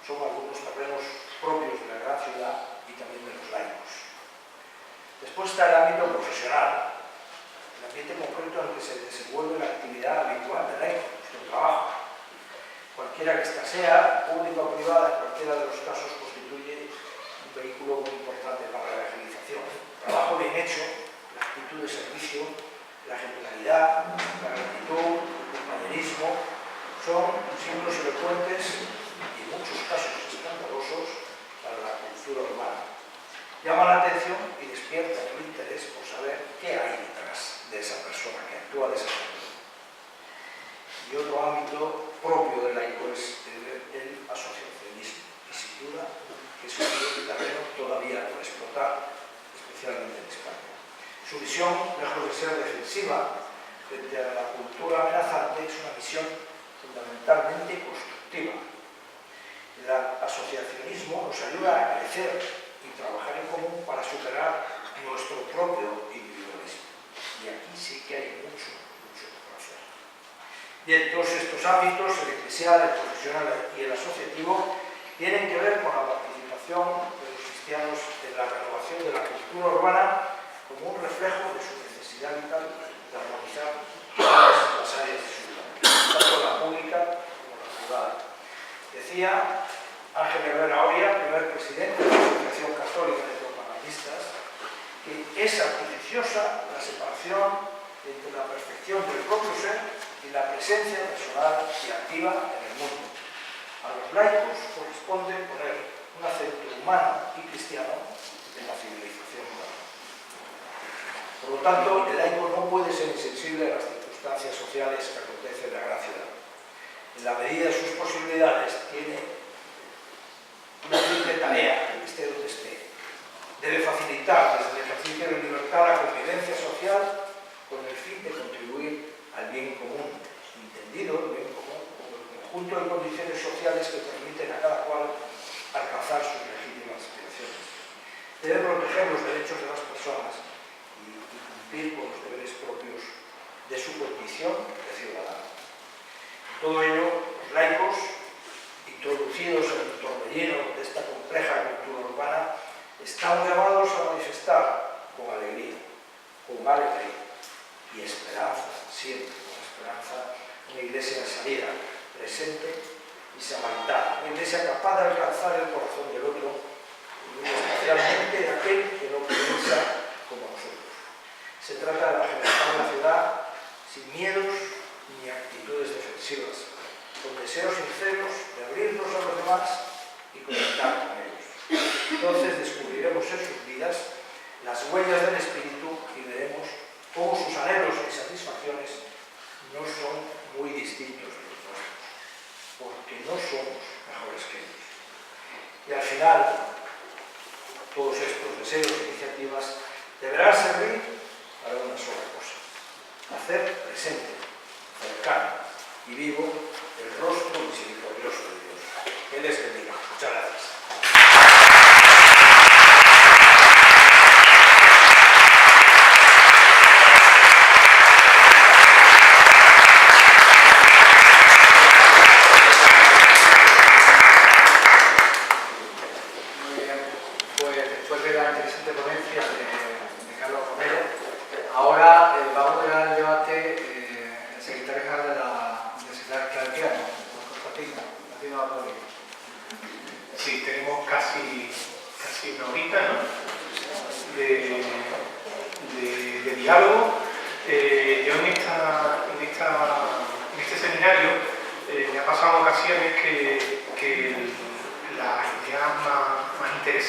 son algunos terrenos propios de la gran ciudad y también de los laicos. Después está el ámbito profesional, el ambiente concreto en el que se desenvuelve la actividad habitual del laico, nuestro trabajo. Cualquiera que ésta sea, pública o privada, en cualquiera de los casos constituye un vehículo muy importante para la evangelización. El trabajo bien hecho, la actitud de servicio, la ejemplaridad, la gratitud, el compañerismo, son símbolos elocuentes y en muchos casos escandalosos para la cultura urbana. Llama la atención y despierta el interés por saber qué hay detrás de esa persona que actúa de esa manera. Y otro ámbito propio del laico es el asociacionismo, y sin duda que es un terreno todavía por explotar, especialmente en España. Su visión, lejos de ser defensiva frente a la cultura amenazante, es una visión fundamentalmente constructiva. El asociacionismo nos ayuda a crecer y trabajar en común para superar nuestro propio individualismo. Y aquí sí que hay mucho por hacer. Bien, todos estos ámbitos, el eclesial, el profesional y el asociativo, tienen que ver con la participación de los cristianos en la renovación de la cultura urbana como un reflejo de su necesidad vital de armonizar todas las áreas de su vida, tanto la pública como la privada. Decía Ángel Herrera Oria, primer presidente de la Asociación Católica de Propagandistas, que es artificiosa la separación entre la perfección del propio ser y la presencia personal y activa en el mundo. A los laicos corresponde poner un acento humano y cristiano en la civilización humana. Por lo tanto, el laico no puede ser insensible a las circunstancias sociales que acontecen en la gran ciudad. En la medida de sus posibilidades, tiene una triple tarea, esté donde esté. Debe facilitar desde el ejercicio de libertad la convivencia social con el fin de contribuir al bien común, entendido el bien común como el conjunto de condiciones sociales que permiten a cada cual alcanzar sus legítimas aspiraciones. Debe proteger los derechos de las personas y cumplir con los deberes propios de su condición de ciudadano. En todo ello, los laicos, introducidos en el torbellino de esta compleja cultura urbana, están llamados a manifestar con alegría y esperanza, siempre con esperanza, una iglesia de salida, presente y samaritana, una iglesia capaz de alcanzar el corazón del otro, y especialmente de aquel que no piensa como nosotros. Se trata de la generación de la ciudad sin miedos ni actitudes defensivas, con deseos sinceros de abrirnos a los demás y conectar con ellos. Entonces descubriremos en sus vidas las huellas del Espíritu y veremos cómo sus anhelos y satisfacciones no son muy distintos de los nuestros, porque no somos mejores que ellos. Y al final, todos estos deseos e iniciativas deberán servir para una sola cosa: hacer presente, cercano y vivo el rostro misericordioso de Dios. Que les bendiga. Muchas gracias. Muy bien, pues después de la interesante ponencia de Carlos Romero, ahora vamos a dar el debate el secretario general de la Universidad Claretiana, Constantino Apollo. Sí, tenemos casi una horita, ¿no?, de diálogo. Yo en este seminario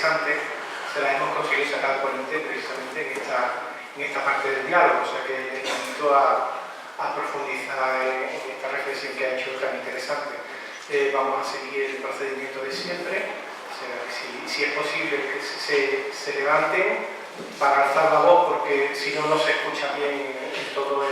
interesantes se las hemos conseguido sacar al ponente precisamente en esta parte del diálogo, o sea que les invito a profundizar en esta reflexión que ha hecho tan interesante. Vamos a seguir el procedimiento de siempre, o sea, si es posible que se levanten para alzar la voz, porque si no, no se escucha bien en todo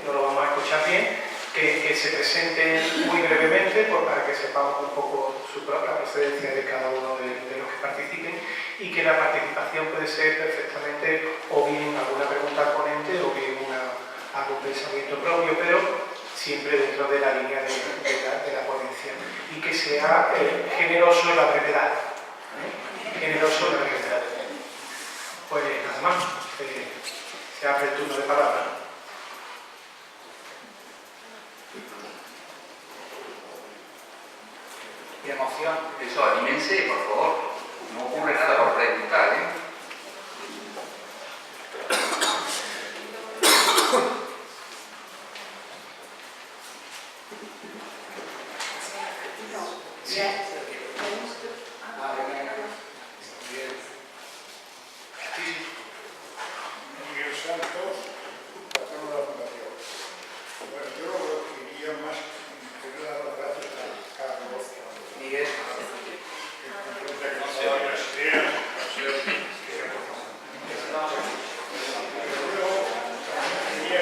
no lo vamos a escuchar bien, que se presenten muy brevemente para que sepamos un poco la procedencia de cada uno de los que participen, y que la participación puede ser perfectamente o bien alguna pregunta al ponente o bien algún pensamiento propio, pero siempre dentro de la línea de la ponencia, y que sea generoso en la brevedad. Generoso en la brevedad. Pues nada más, se abre el turno de palabra. Y emoción. Eso, anímense, por favor. No ocurre nada por preguntar, ¿eh? Miguel Santos, patrono de la Fundación. Bueno, yo lo que quería más que dar las gracias a Carlos, Miguel. que comprende que nos ha dado unas ideas, pero luego quería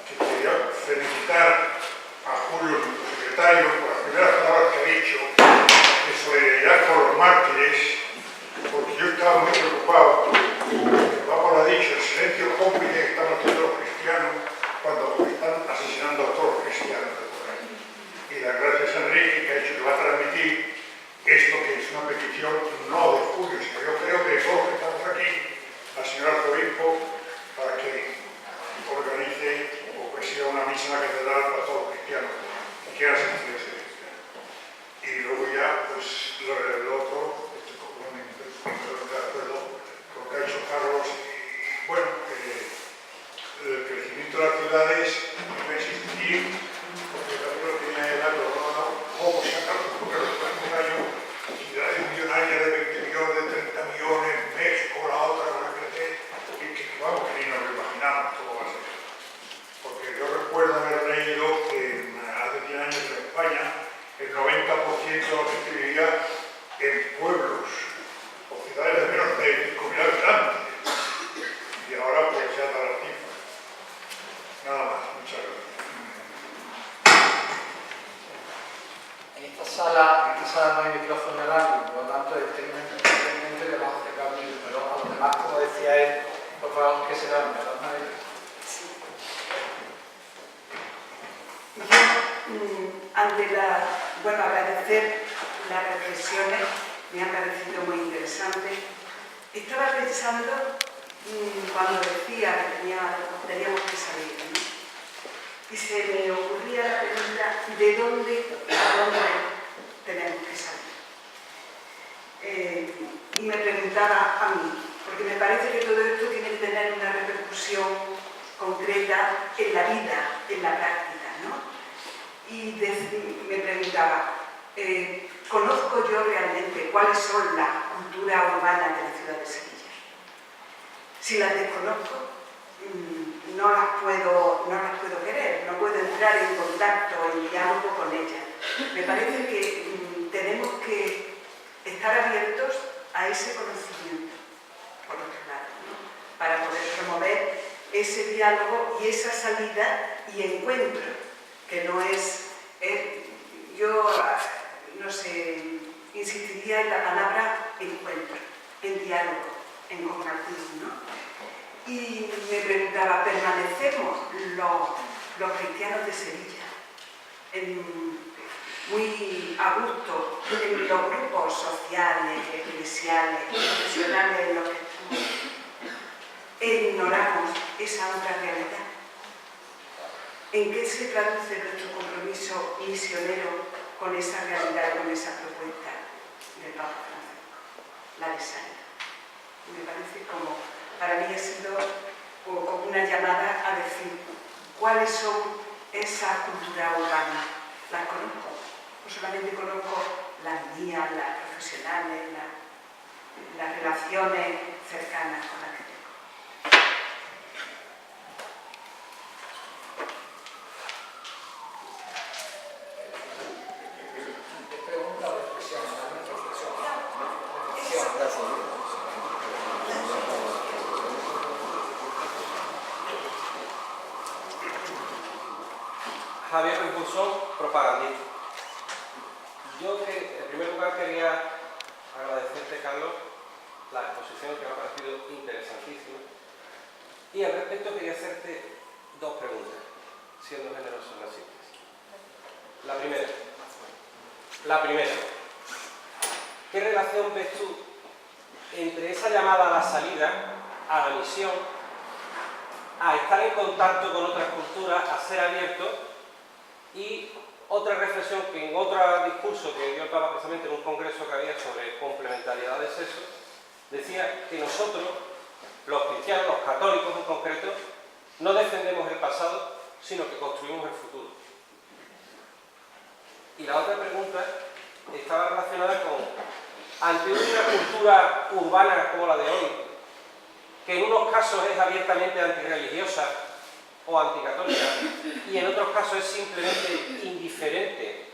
especialmente felicitar a Julio, nuestro secretario, por las primeras palabras que ha dicho de solidaridad con los mártires, porque yo estaba muy preocupado. Pablo ha dicho, el silencio cómplice que están haciendo los cristianos cuando están asesinando a todos los cristianos de por ahí. Y las gracias a Enrique, que ha dicho que va a transmitir esto, que es una petición no de Julio, sino yo creo que de todos los que estamos aquí, al señor arzobispo, para que organice o que sea una misa en la catedral para todos los cristianos que quieran sentir ese cristiano. Y luego ya, pues, lo otro, estoy completamente de acuerdo con lo que ha dicho Carlos. Bueno, el crecimiento de las ciudades va a existir, porque también lo tenía el dato, ¿cómo se ha calculado? Porque los próximos años, ciudades millonarias de 20 millones, de 30 millones, México, la otra van a crecer, y que vamos, que ni nos lo imaginamos cómo va a ser. Porque yo recuerdo haber leído que hace 100 años en España el 90% de la gente vivía en pueblos o ciudades de menos de 5.000 habitantes. Y ahora pues ya da la cifra. Nada más, muchas gracias. En esta sala no hay micrófono en el aire, por lo tanto, evidentemente le vamos a acercar un micro, pero a los demás, como decía él, por favor, que se dan micrófono. Yo, agradecer las reflexiones, me han parecido muy interesantes. Estaba pensando cuando decía que teníamos que salir, ¿no? Y se me ocurría la pregunta, ¿de dónde a dónde tenemos que salir? Y me preguntaba a mí, porque me parece que todo esto tiene que tener una repercusión concreta en la vida, en la práctica, ¿no? Y me preguntaba, ¿conozco yo realmente cuáles son la cultura urbana de la ciudad de Sevilla? Si las desconozco, no las puedo querer, no puedo entrar en contacto, en diálogo con ellas. Me parece que tenemos que estar abiertos a ese conocimiento, por otro lado, ¿no? Para poder promover ese diálogo y esa salida y encuentro, que no es... yo, no sé, insistiría en la palabra encuentro, en diálogo, en compartir, ¿no? Y me preguntaba, ¿permanecemos los cristianos de Sevilla muy a gusto en los grupos sociales, eclesiales, profesionales en los que estamos, e ignoramos esa otra realidad? ¿En qué se traduce nuestro compromiso misionero con esa realidad, con esa propuesta del Papa Francisco, la de sanidad? Me parece como, para mí ha sido como una llamada a decir cuáles son esa cultura urbana, la conozco. No solamente conozco la mía, la profesional, las relaciones cercanas con la que tengo. Pregunta o reflexión, reflexión. Javier Impulsón, propagandista. Yo en primer lugar quería agradecerte, Carlos, la exposición que me ha parecido interesantísima. Y al respecto quería hacerte dos preguntas, siendo generoso en las siguientes. La primera, ¿qué relación ves tú entre esa llamada a la salida, a la misión, a estar en contacto con otras culturas, a ser abierto? Y otra reflexión que en otro discurso que dio el Papa precisamente en un congreso que había sobre complementariedad de sexo, decía que nosotros, los cristianos, los católicos en concreto, no defendemos el pasado, sino que construimos el futuro. Y la otra pregunta estaba relacionada con, ante una cultura urbana como la de hoy, que en unos casos es abiertamente antirreligiosa o anticatólica, y en otros casos es simplemente indiferente,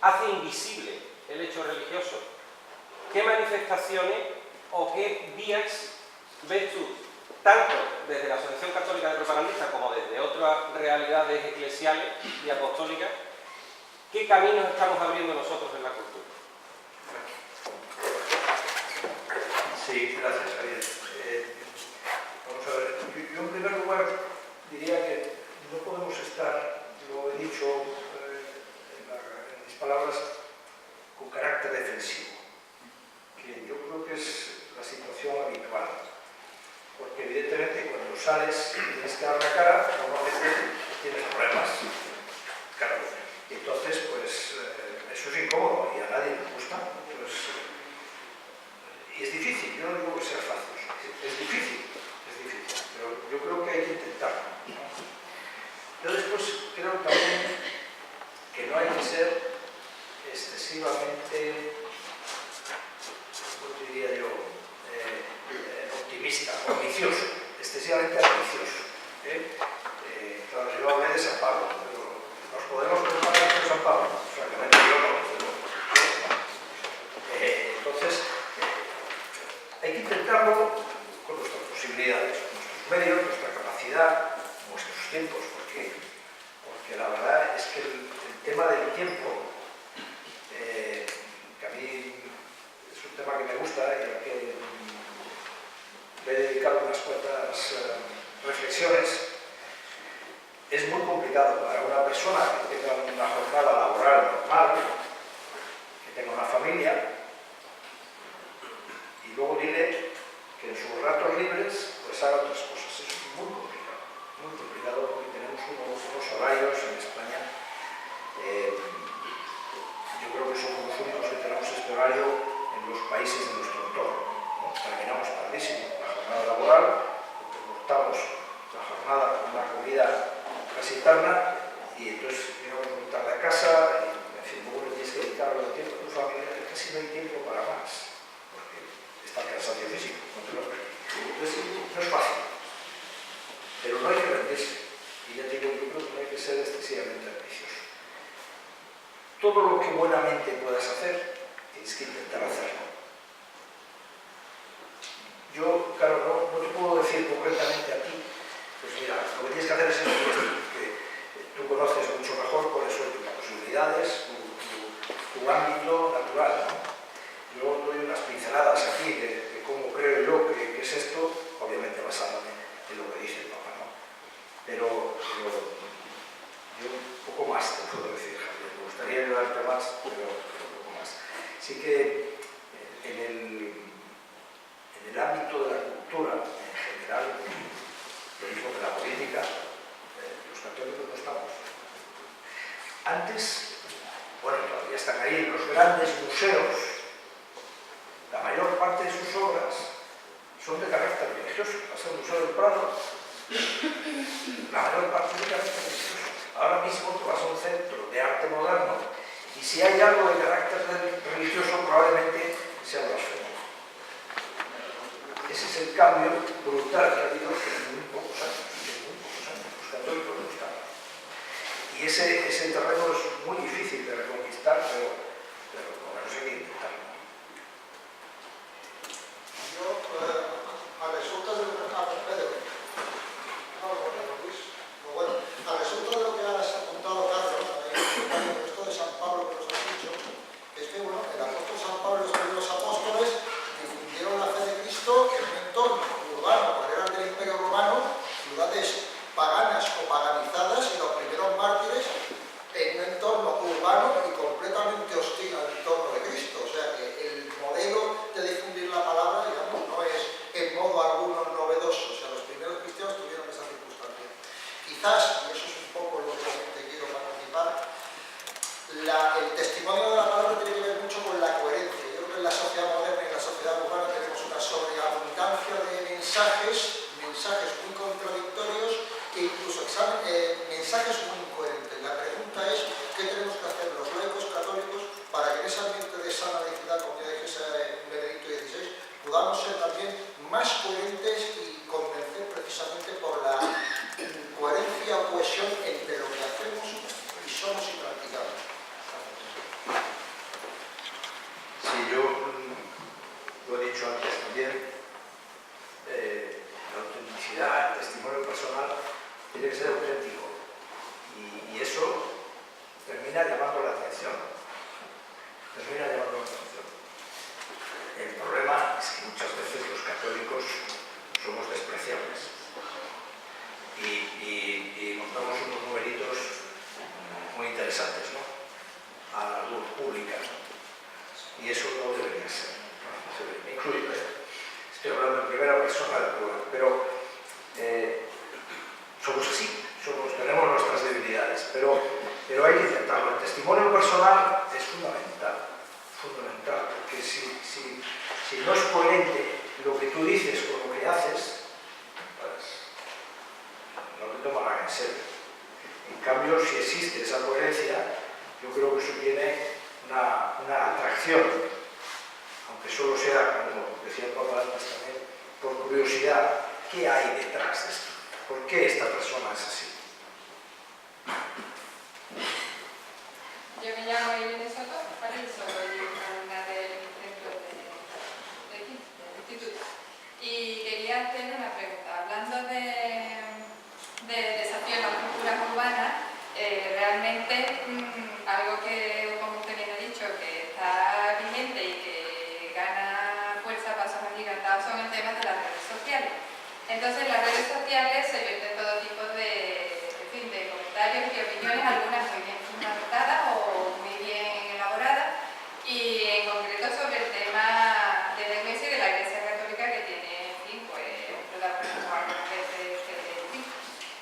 hace invisible el hecho religioso, ¿qué manifestaciones o qué vías ves tú, tanto desde la Asociación Católica de Propagandistas como desde otras realidades eclesiales y apostólicas, qué caminos estamos abriendo nosotros en la cultura? Sí, gracias, Javier. Vamos a ver, yo en primer lugar diría que no podemos estar, lo he dicho en mis palabras, con carácter defensivo, que yo creo que es la situación habitual, porque evidentemente cuando sales y tienes que dar la cara, normalmente tienes problemas, claro, entonces pues eso es incómodo y a nadie le gusta, entonces, y es difícil, yo no digo que sea fácil, es difícil, pero yo creo que hay que intentarlo, ¿no? Yo después creo también que no hay que ser excesivamente, ¿cómo diría yo?, optimista o ambicioso, excesivamente ambicioso. Claro, yo hablé de San Pablo, pero nos podemos comparar con San Pablo, francamente yo no. Entonces, hay que intentarlo con nuestras posibilidades, nuestros medios, nuestra capacidad, nuestros tiempos, porque la verdad es que el tema del tiempo, que a mí es un tema que me gusta y al que le he dedicado unas cuantas reflexiones, es muy complicado para una persona que tenga una jornada laboral normal, que tenga una familia, y luego dile que en sus ratos libres pues haga otras cosas. Eso es muy complicado porque tenemos unos horarios en España. Yo creo que somos los únicos que tenemos este horario en los países de nuestro entorno, ¿no? Terminamos tardísimo la jornada laboral, porque cortamos la jornada con una comida casi eterna y entonces llegamos muy tarde a casa y en fin, luego le tienes que dedicar algo de tiempo a tu familia, casi no hay tiempo para más, porque está el cansancio físico, no te lo permite. Entonces no es fácil, pero no hay que rendirse, y ya te digo, yo creo que no hay que ser excesivamente ambicioso. Todo lo que buenamente puedas hacer, tienes que intentar hacerlo. Yo, claro, no te puedo decir concretamente a ti, pues mira, lo que tienes que hacer es esto, porque tú conoces mucho mejor cuáles son tus posibilidades, tu ámbito natural, ¿no? Yo doy unas pinceladas aquí de cómo creo yo que es esto, obviamente basándome en lo que dice el Papa, ¿no? Pero yo poco más te puedo decir, Javier. Me gustaría ayudarte más, pero poco más. Así que en el ámbito de la cultura, en general, lo mismo que la política, los católicos no estamos. Antes, bueno, todavía están ahí los grandes museos. La mayor parte de sus obras son de carácter religioso. Vas al Museo del Prado, la mayor parte es de carácter religioso. Ahora mismo tú vas a un centro de arte moderno y si hay algo de carácter religioso probablemente sea blasfemo. Ese es el cambio brutal que ha habido en muy pocos años. Los católicos no están. Y ese terreno es muy difícil de reconquistar, pero por lo menos hay que intentarlo. Yo, a resultas de lo que has apuntado, Carlos, esto de San Pablo que nos has dicho, es que bueno, el apóstol San Pablo y los primeros apóstoles difundieron la fe de Cristo en un entorno urbano, porque eran del Imperio Romano, ciudades paganas o paganizadas, y los primeros mártires en un entorno urbano y completamente hostil al entorno de Cristo. O sea que el modelo de difundir la palabra, digamos, no es en modo alguno novedoso. O sea, los primeros cristianos tuvieron esa circunstancia. Quizás, y eso es un poco lo que quiero participar, el testimonio de la palabra tiene que ver mucho con la coherencia. Yo creo que en la sociedad moderna y en la sociedad urbana tenemos una sobreabundancia de mensajes muy contradictorios e incluso mensajes muy incoherentes. La pregunta es, ¿qué tenemos que hacer los laicos católicos para que en ese ambiente de sana laicidad, como ya dijese Benedicto XVI, podamos ser también más coherentes y convencer precisamente por la coherencia o cohesión entre lo que hacemos y somos y practicamos? Sí, yo lo he dicho antes también, la autenticidad, el testimonio personal tiene que ser auténtico y eso termina llamando la atención. El problema es que muchas veces los católicos somos despreciables y montamos unos numeritos muy interesantes, ¿no? A la luz pública, y eso no debería ser, ¿no? Me incluyo, estoy hablando en primera persona del problema, pero somos así, tenemos nuestras debilidades, pero hay que intentarlo. El testimonio personal es fundamental, porque si no es coherente lo que tú dices con lo que haces, pues no te tomarán en serio. En cambio, si existe esa coherencia, yo creo que eso tiene una atracción, aunque solo sea, como decía el Papa antes también, por curiosidad, ¿qué hay detrás de esto? ¿Por qué esta persona es así? Yo me llamo Irene Soto, y soy alumna del centro del instituto. Y quería hacer una pregunta. Hablando de desafíos en las culturas urbanas, realmente algo que, como usted bien ha dicho, que está vigente y que gana fuerza a pasos agigantados son el tema de las redes sociales. Entonces, en las redes sociales se vierten todo tipo de comentarios y opiniones, algunas muy bien fundamentadas o muy bien elaboradas, y en concreto sobre el tema de la Iglesia y de la Iglesia Católica, que tiene, en fin, pues, protagonismo algunas veces, en fin.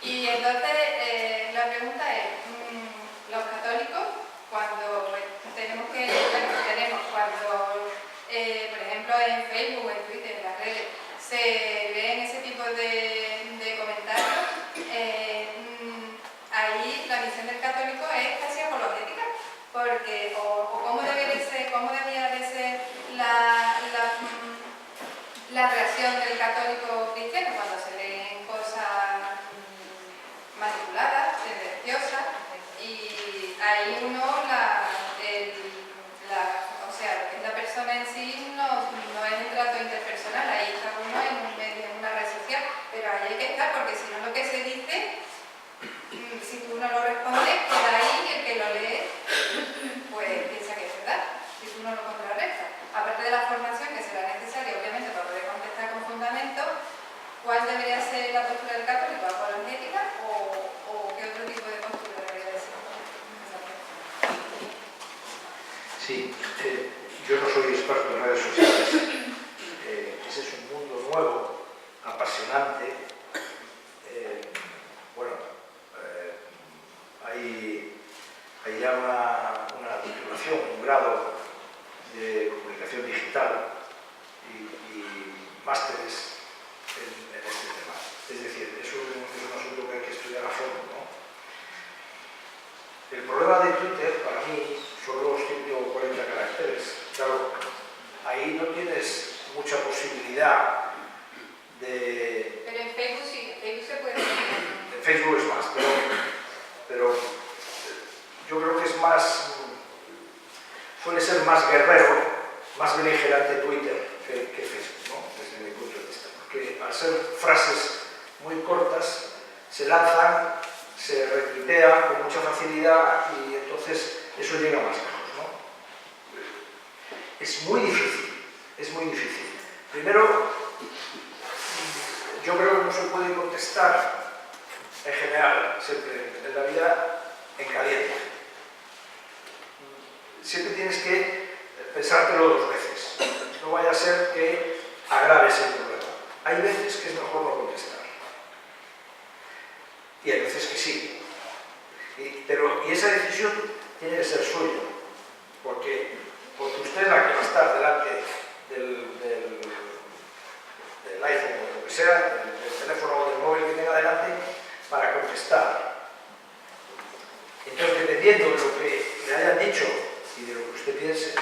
Y entonces, la pregunta es, los católicos, cuando por ejemplo, en Facebook, en Twitter, en las redes, se leen ese tipo de comentarios, ahí la misión del católico es casi apologética, porque cómo debía de ser la reacción del católico cristiano cuando se leen cosas manipuladas, tendenciosas, y ahí uno o sea, lo que es la persona en sí no es un trato interpersonal, ahí está uno en una red social, pero ahí hay que estar, porque si no lo que se dice, si tú no lo respondes, queda ahí y el que lo lee, pues piensa que es verdad, si tú no lo contrarrestas. Aparte de la formación que será necesaria, obviamente, para poder contestar con fundamento, ¿cuál debería ser la postura del católico? ¿Apologética o qué otro tipo de postura debería ser? Sí, yo no soy experto en redes sociales. Ese es un mundo nuevo, apasionante. Hay ya una titulación, un grado de comunicación digital y másteres en este tema. Es decir, es un asunto que hay que estudiar a fondo, ¿no? El problema de Twitter, para mí, son los 140 caracteres. Claro, ahí no tienes mucha posibilidad de... Pero en Facebook sí, en Facebook se puede poner. En Facebook es más, pero yo creo que es más... suele ser más guerrero, más beligerante Twitter que Facebook, ¿no? Desde mi punto de vista. Porque al ser frases muy cortas, se lanzan, se retuitean con mucha facilidad y entonces eso llega más lejos, ¿no? Es muy difícil. Primero, yo creo que no se puede contestar en general, siempre en la vida, en caliente. Siempre tienes que pensártelo 2 veces. No vaya a ser que agraves el problema. Hay veces que es mejor no contestar. Y hay veces que sí. Y esa decisión tiene que ser suya. Porque usted es la que va a estar delante del iPhone o lo que sea, del teléfono o del móvil que tenga delante, para contestar. Entonces, dependiendo de lo que le hayan dicho y de lo que usted piense,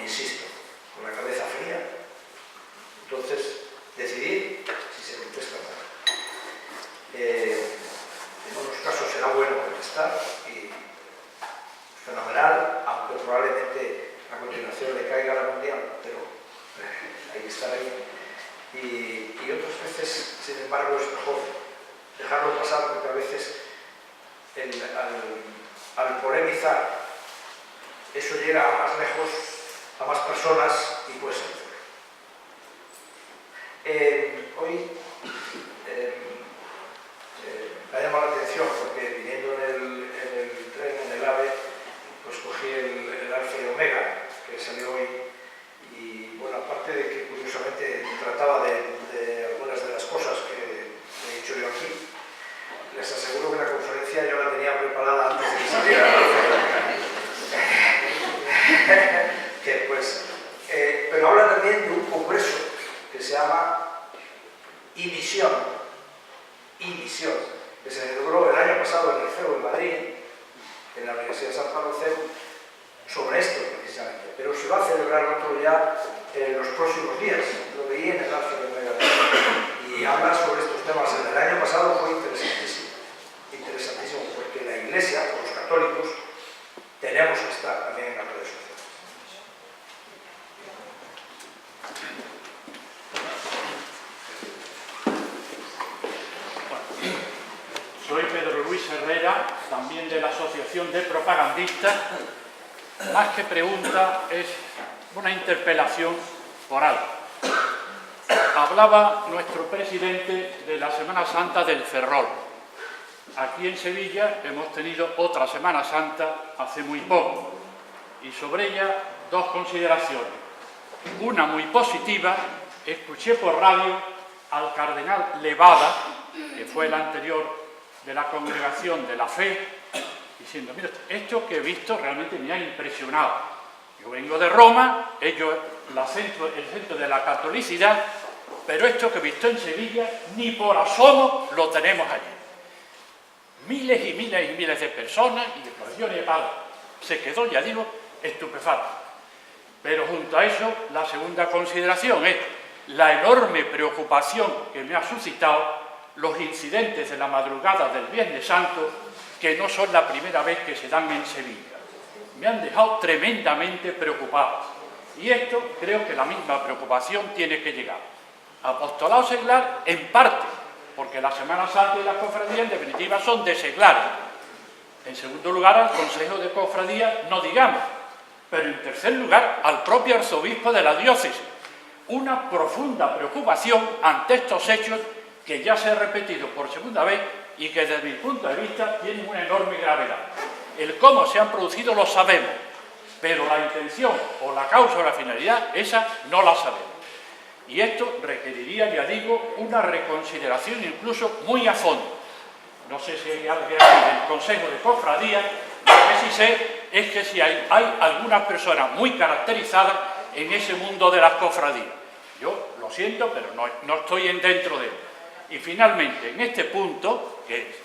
insisto, con la cabeza fría, entonces decidir si se contesta o no. En unos casos será bueno contestar y fenomenal, aunque probablemente a continuación le caiga la mundial, pero hay que estar ahí. Y otras veces, sin embargo, es mejor dejarlo pasar, porque a veces al polemizar eso llega a más lejos, a más personas y puede ser peor. Hoy me ha llamado la atención porque viniendo en el tren, en el AVE, pues cogí el Alfa y Omega, que salió hoy, y bueno, aparte de que curiosamente trataba de algunas de las cosas que he dicho yo aquí, les aseguro que la conferencia yo la tenía preparada antes de que saliera el Alfa y Omega. Pero habla también de un congreso que se llama IMISION, que se celebró el año pasado en el CEU en Madrid, en la Universidad de San Pablo CEU, sobre esto precisamente, pero se va a celebrar otro ya en los próximos días, lo veí en el Alfa y Omega, y habla sobre estos temas. El año pasado fue interesantísimo, porque la Iglesia, los católicos, tenemos que estar también en las redes sociales. Soy Pedro Luis Herrera, también de la Asociación de Propagandistas. Más que pregunta, es una interpelación por algo. Hablaba nuestro presidente de la Semana Santa del Ferrol. Aquí en Sevilla hemos tenido otra Semana Santa hace muy poco, y sobre ella 2 consideraciones. Una muy positiva: escuché por radio al cardenal Levada, que fue el anterior de la Congregación de la Fe, diciendo: mira, esto que he visto realmente me ha impresionado. Yo vengo de Roma, ellos el centro de la catolicidad, pero esto que he visto en Sevilla ni por asomo lo tenemos allí. Miles y miles y miles de personas y de procesiones de palos. Se quedó, ya digo, estupefacto. Pero junto a eso, la segunda consideración es la enorme preocupación que me ha suscitado los incidentes de la madrugada del Viernes Santo, que no son la primera vez que se dan en Sevilla. Me han dejado tremendamente preocupado. Y esto creo que la misma preocupación tiene que llegar. Apostolado seglar en parte, porque la Semana Santa y las cofradías en definitiva son de seglares. En segundo lugar, al Consejo de Cofradías no digamos, pero en tercer lugar al propio arzobispo de la diócesis. Una profunda preocupación ante estos hechos que ya se ha repetido por segunda vez y que desde mi punto de vista tienen una enorme gravedad. El cómo se han producido lo sabemos, pero la intención o la causa o la finalidad, esa no la sabemos. Y esto requeriría, ya digo, una reconsideración incluso muy a fondo. No sé si hay alguien aquí del Consejo de Cofradías, lo que sí sé es que si hay algunas personas muy caracterizadas en ese mundo de las cofradías. Yo lo siento, pero no estoy dentro de él. Y finalmente, en este punto, que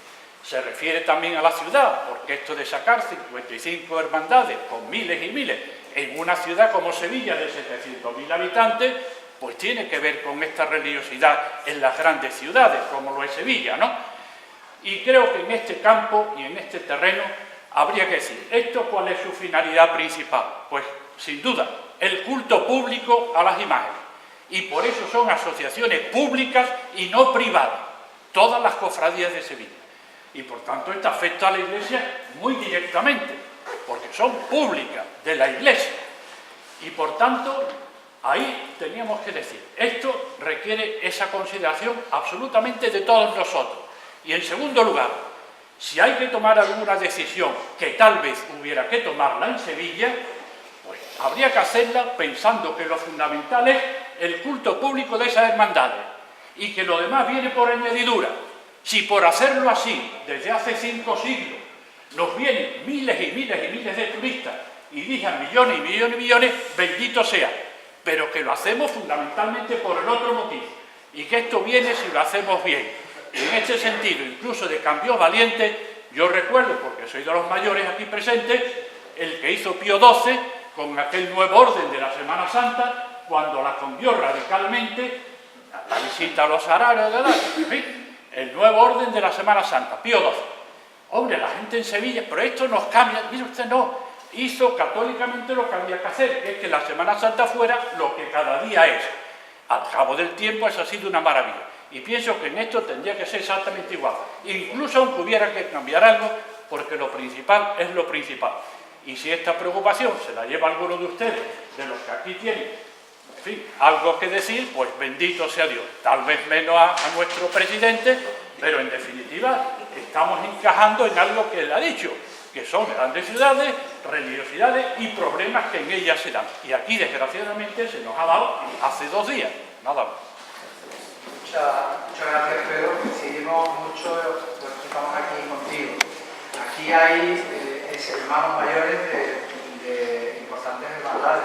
Se refiere también a la ciudad, porque esto de sacar 55 hermandades con miles y miles en una ciudad como Sevilla de 700.000 habitantes, pues tiene que ver con esta religiosidad en las grandes ciudades, como lo es Sevilla, ¿no? Y creo que en este campo y en este terreno habría que decir, ¿esto cuál es su finalidad principal? Pues, sin duda, el culto público a las imágenes. Y por eso son asociaciones públicas y no privadas, todas las cofradías de Sevilla. Y por tanto, esto afecta a la Iglesia muy directamente, porque son públicas de la Iglesia. Y por tanto, ahí teníamos que decir, esto requiere esa consideración absolutamente de todos nosotros. Y en segundo lugar, si hay que tomar alguna decisión que tal vez hubiera que tomarla en Sevilla, pues habría que hacerla pensando que lo fundamental es el culto público de esas hermandades y que lo demás viene por añadidura. Si por hacerlo así, desde hace 5 siglos, nos vienen miles y miles y miles de turistas y dicen millones y millones y millones, bendito sea, pero que lo hacemos fundamentalmente por el otro motivo, y que esto viene si lo hacemos bien. Y en este sentido, incluso de cambios valientes, yo recuerdo, porque soy de los mayores aquí presentes, el que hizo Pío XII con aquel nuevo orden de la Semana Santa, cuando la cambió radicalmente, la visita a los Araras, en fin, el nuevo orden de la Semana Santa, Pío XII. Hombre, la gente en Sevilla, pero esto nos cambia, mire usted, no, hizo católicamente lo que había que hacer, que es que la Semana Santa fuera lo que cada día es. Al cabo del tiempo eso ha sido una maravilla. Y pienso que en esto tendría que ser exactamente igual, incluso aunque hubiera que cambiar algo, porque lo principal es lo principal. Y si esta preocupación se la lleva alguno de ustedes, de los que aquí tienen, en fin, algo que decir, pues bendito sea Dios. Tal vez menos a nuestro presidente, pero en definitiva estamos encajando en algo que él ha dicho, que son grandes ciudades, religiosidades y problemas que en ellas se dan. Y aquí, desgraciadamente, se nos ha dado hace 2 días, nada más. Muchas gracias, Pedro. Coincidimos mucho los que estamos aquí contigo. Aquí hay hermanos mayores de importantes hermandades.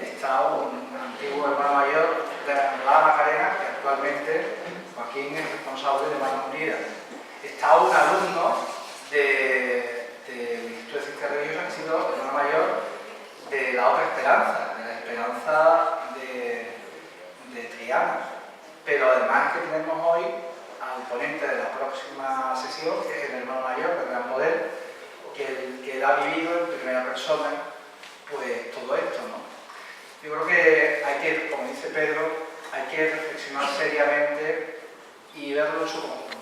Está un antiguo hermano mayor de la Hermandad Macarena, que actualmente Joaquín es responsable de Manos Unidas. Está un alumno del Instituto de Ciencias Religiosas, que ha sido hermano mayor de la otra Esperanza, de la Esperanza de Triana. Pero además que tenemos hoy al ponente de la próxima sesión, que es el hermano mayor del Gran Poder, que ha vivido en primera persona pues todo esto, ¿no? Yo creo que hay que, como dice Pedro, hay que reflexionar seriamente y verlo en su conjunto.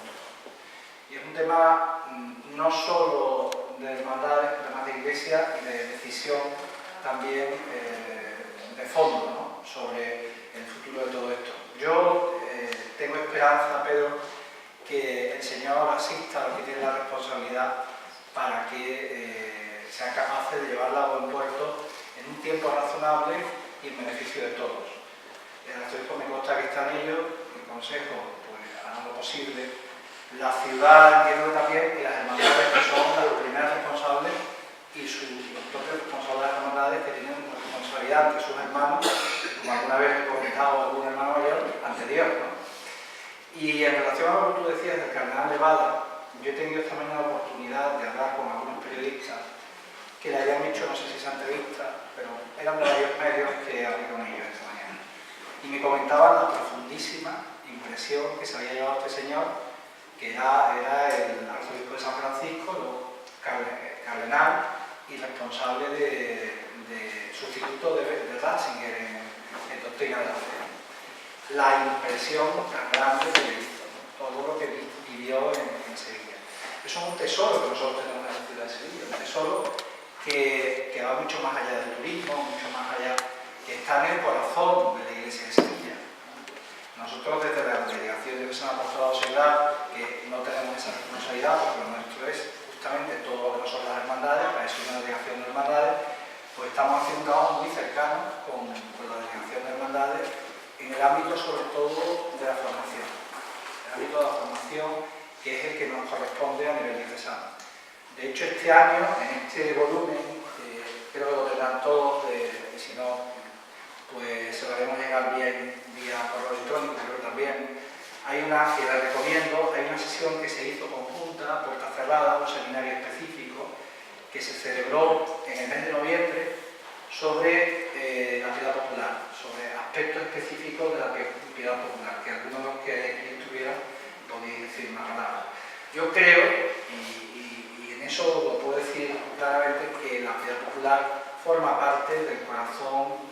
Y es un tema no solo de hermandades, además de iglesia y de decisión también de fondo, ¿no?, sobre el futuro de todo esto. Yo tengo esperanza, Pedro, que el Señor asista a los que tienen la responsabilidad para que sean capaces de llevarla a buen puerto en un tiempo razonable y en beneficio de todos. El arzobispo me consta que está en ello, el Consejo pues hará lo posible, la ciudad entiendo también, y las hermandades que son las primeras responsables y los propios responsables de las hermandades que tienen una responsabilidad ante sus hermanos, como alguna vez he comentado algún hermano mayor, ante Dios, ¿no? Y en relación a lo que tú decías del cardenal Levada, yo he tenido esta mañana la oportunidad de hablar con algunos periodistas que le habían hecho, no sé si esa entrevista, pero eran de varios medios que hablé con ellos esta mañana. Y me comentaban la profundísima impresión que se había llevado este señor, que era el arzobispo de San Francisco, cardenal y responsable de sustituto de Ratzinger en doctrina de la fe. La impresión tan grande que le hizo, todo lo que vivió en Sevilla. Eso es un tesoro que nosotros tenemos en la ciudad de Sevilla, un tesoro que va mucho más allá del turismo, mucho más allá, que está en el corazón de la iglesia de Sevilla. Nosotros desde la delegación de San Apostolado Seglar, que no tenemos esa responsabilidad, porque lo nuestro es justamente todo lo que no son las hermandades, para eso es una delegación de hermandades, pues estamos haciendo un trabajo muy cercano con la delegación de hermandades en el ámbito sobre todo de la formación. El ámbito de la formación, que es el que nos corresponde a nivel diocesano. De hecho, este año, en este volumen, creo que lo tendrán todos, y si no, pues se lo haremos llegar vía correo electrónico, creo que también. Hay una, que la recomiendo, hay una sesión que se hizo conjunta a puerta cerrada, un seminario específico que se celebró en el mes de noviembre sobre la piedad popular, sobre aspectos específicos de la piedad popular, que algunos de los que aquí estuvieran podéis decir una palabra. Yo creo, y en eso lo puedo decir claramente, que la piedad popular forma parte del corazón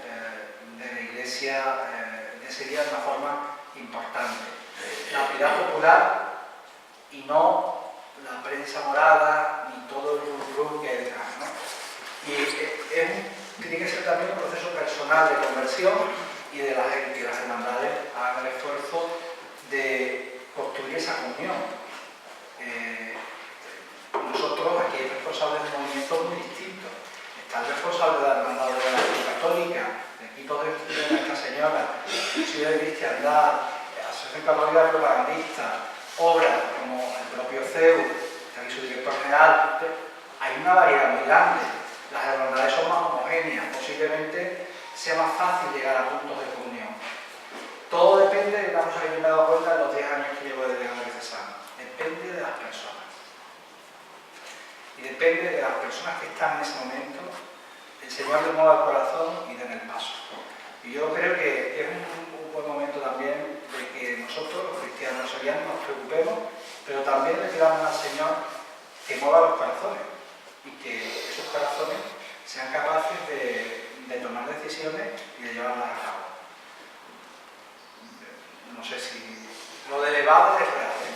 de la Iglesia de Sevilla de una forma importante. La piedad popular y no la prensa morada ni todo el rum que hay detrás, ¿no? Y tiene que ser también un proceso personal de conversión y de que las hermandades hagan el esfuerzo de construir esa comunión. Nosotros aquí hay responsables de movimientos muy distintos. Está el responsable de la hermandad de la Acción Católica, el equipo de Nuestra Señora, el Ciudad de Cristiandad, la Asociación Católica Propagandista, obras como el propio CEU, también su director general. Hay una variedad muy grande. Las hermandades son más homogéneas, posiblemente sea más fácil llegar a puntos de comunión. Todo depende de una cosa que yo me he dado cuenta en los 10 años que llevo de delegado diocesano. Depende de las personas. Y depende de las personas que están en ese momento. El Señor les mueva el corazón y den el paso. Y yo creo que es un buen momento también de que nosotros, los cristianos severianos, nos preocupemos, pero también le pidamos al Señor que mueva los corazones y que esos corazones sean capaces de tomar decisiones y de llevarlas a cabo. No sé si lo de elevado es real, ¿eh?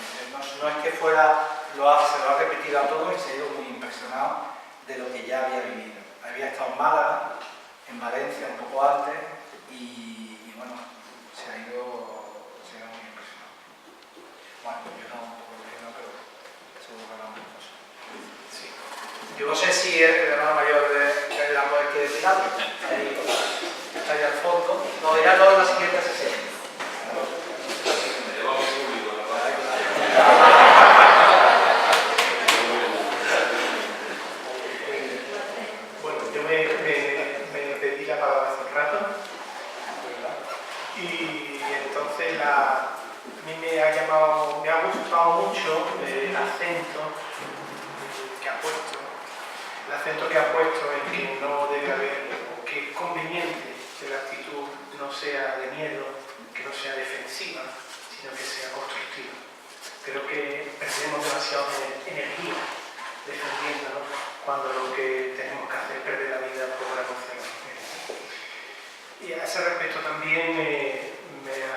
No es que fuera, se lo ha repetido a todos y se ha ido muy impresionado de lo que ya había vivido. Había estado en Málaga, en Valencia un poco antes y bueno, se ha ido muy impresionado. Bueno, yo no, pero seguro que hablamos de cosas. Sí. Yo no sé si el hermano mayor de la mujer quiere decir algo. Está ahí al fondo. Lo dirá todo en la siguiente sesión. Bueno, yo me pedí la palabra hace un rato y entonces a mí me ha gustado mucho el acento que ha puesto en que no debe haber, o que es conveniente que la actitud no sea de miedo, que no sea defensiva, sino que sea constructiva. Creo que perdemos demasiada energía defendiéndonos cuando lo que tenemos que hacer es perder la vida por la emoción. Y a ese respecto también me ha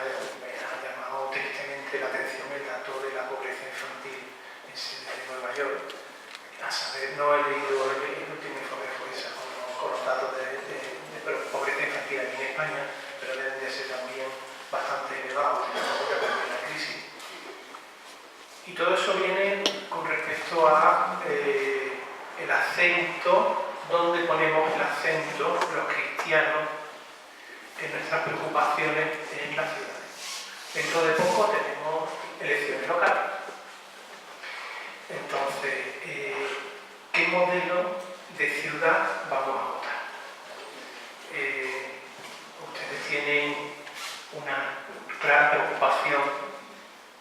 llamado tristemente la atención el dato de la pobreza infantil en Nueva York. A saber, no he leído el último informe de FOESA con los datos de pobreza infantil aquí en España, pero deben de ser también bastante elevados, porque también la crisis. Y todo eso viene con respecto a el acento, donde ponemos el acento los cristianos en nuestras preocupaciones en las ciudades. Dentro de poco tenemos elecciones locales. Entonces, ¿qué modelo de ciudad vamos a votar? Ustedes tienen una clara preocupación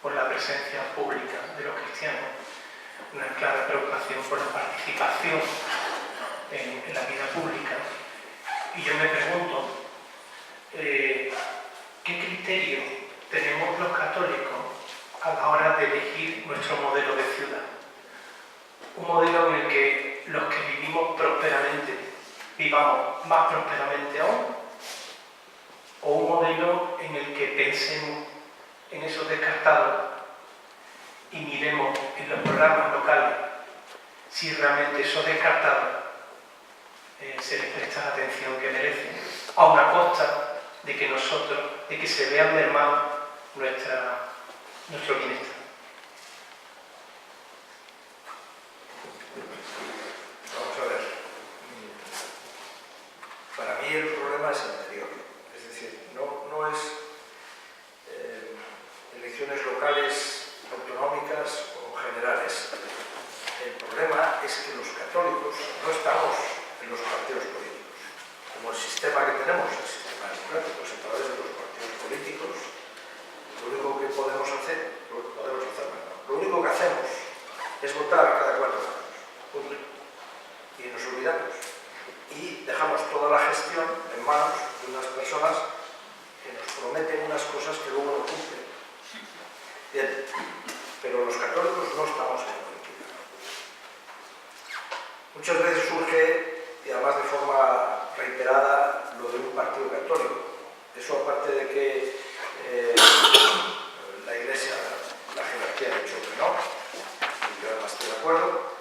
por la presencia pública de los cristianos, una clara preocupación por la participación en la vida pública. Y yo me pregunto, ¿qué criterio tenemos los católicos a la hora de elegir nuestro modelo de ciudad? Un modelo en el que los que vivimos prósperamente vivamos más prósperamente aún, o un modelo en el que pensemos en esos descartados y miremos en los programas locales si realmente esos descartados se les presta la atención que merecen, a una costa de que se vean mermados nuestro bienestar. Vamos a ver. Para mí el problema es anterior. Es decir, no es elecciones locales, autonómicas o generales. El problema es que los católicos no estamos en los partidos políticos. Como el sistema que tenemos, el sistema democrático, es a través de los partidos políticos, lo único que podemos hacer, lo único que hacemos es votar cada 4 años. Punto. Y nos olvidamos. Y dejamos toda la gestión en manos de unas personas que nos prometen unas cosas que luego no cumplen. Bien, pero los católicos no estamos en política. Muchas veces surge, y además de forma reiterada, lo de un partido católico. Eso aparte de que la Iglesia, la jerarquía ha dicho que no, y yo además estoy de acuerdo,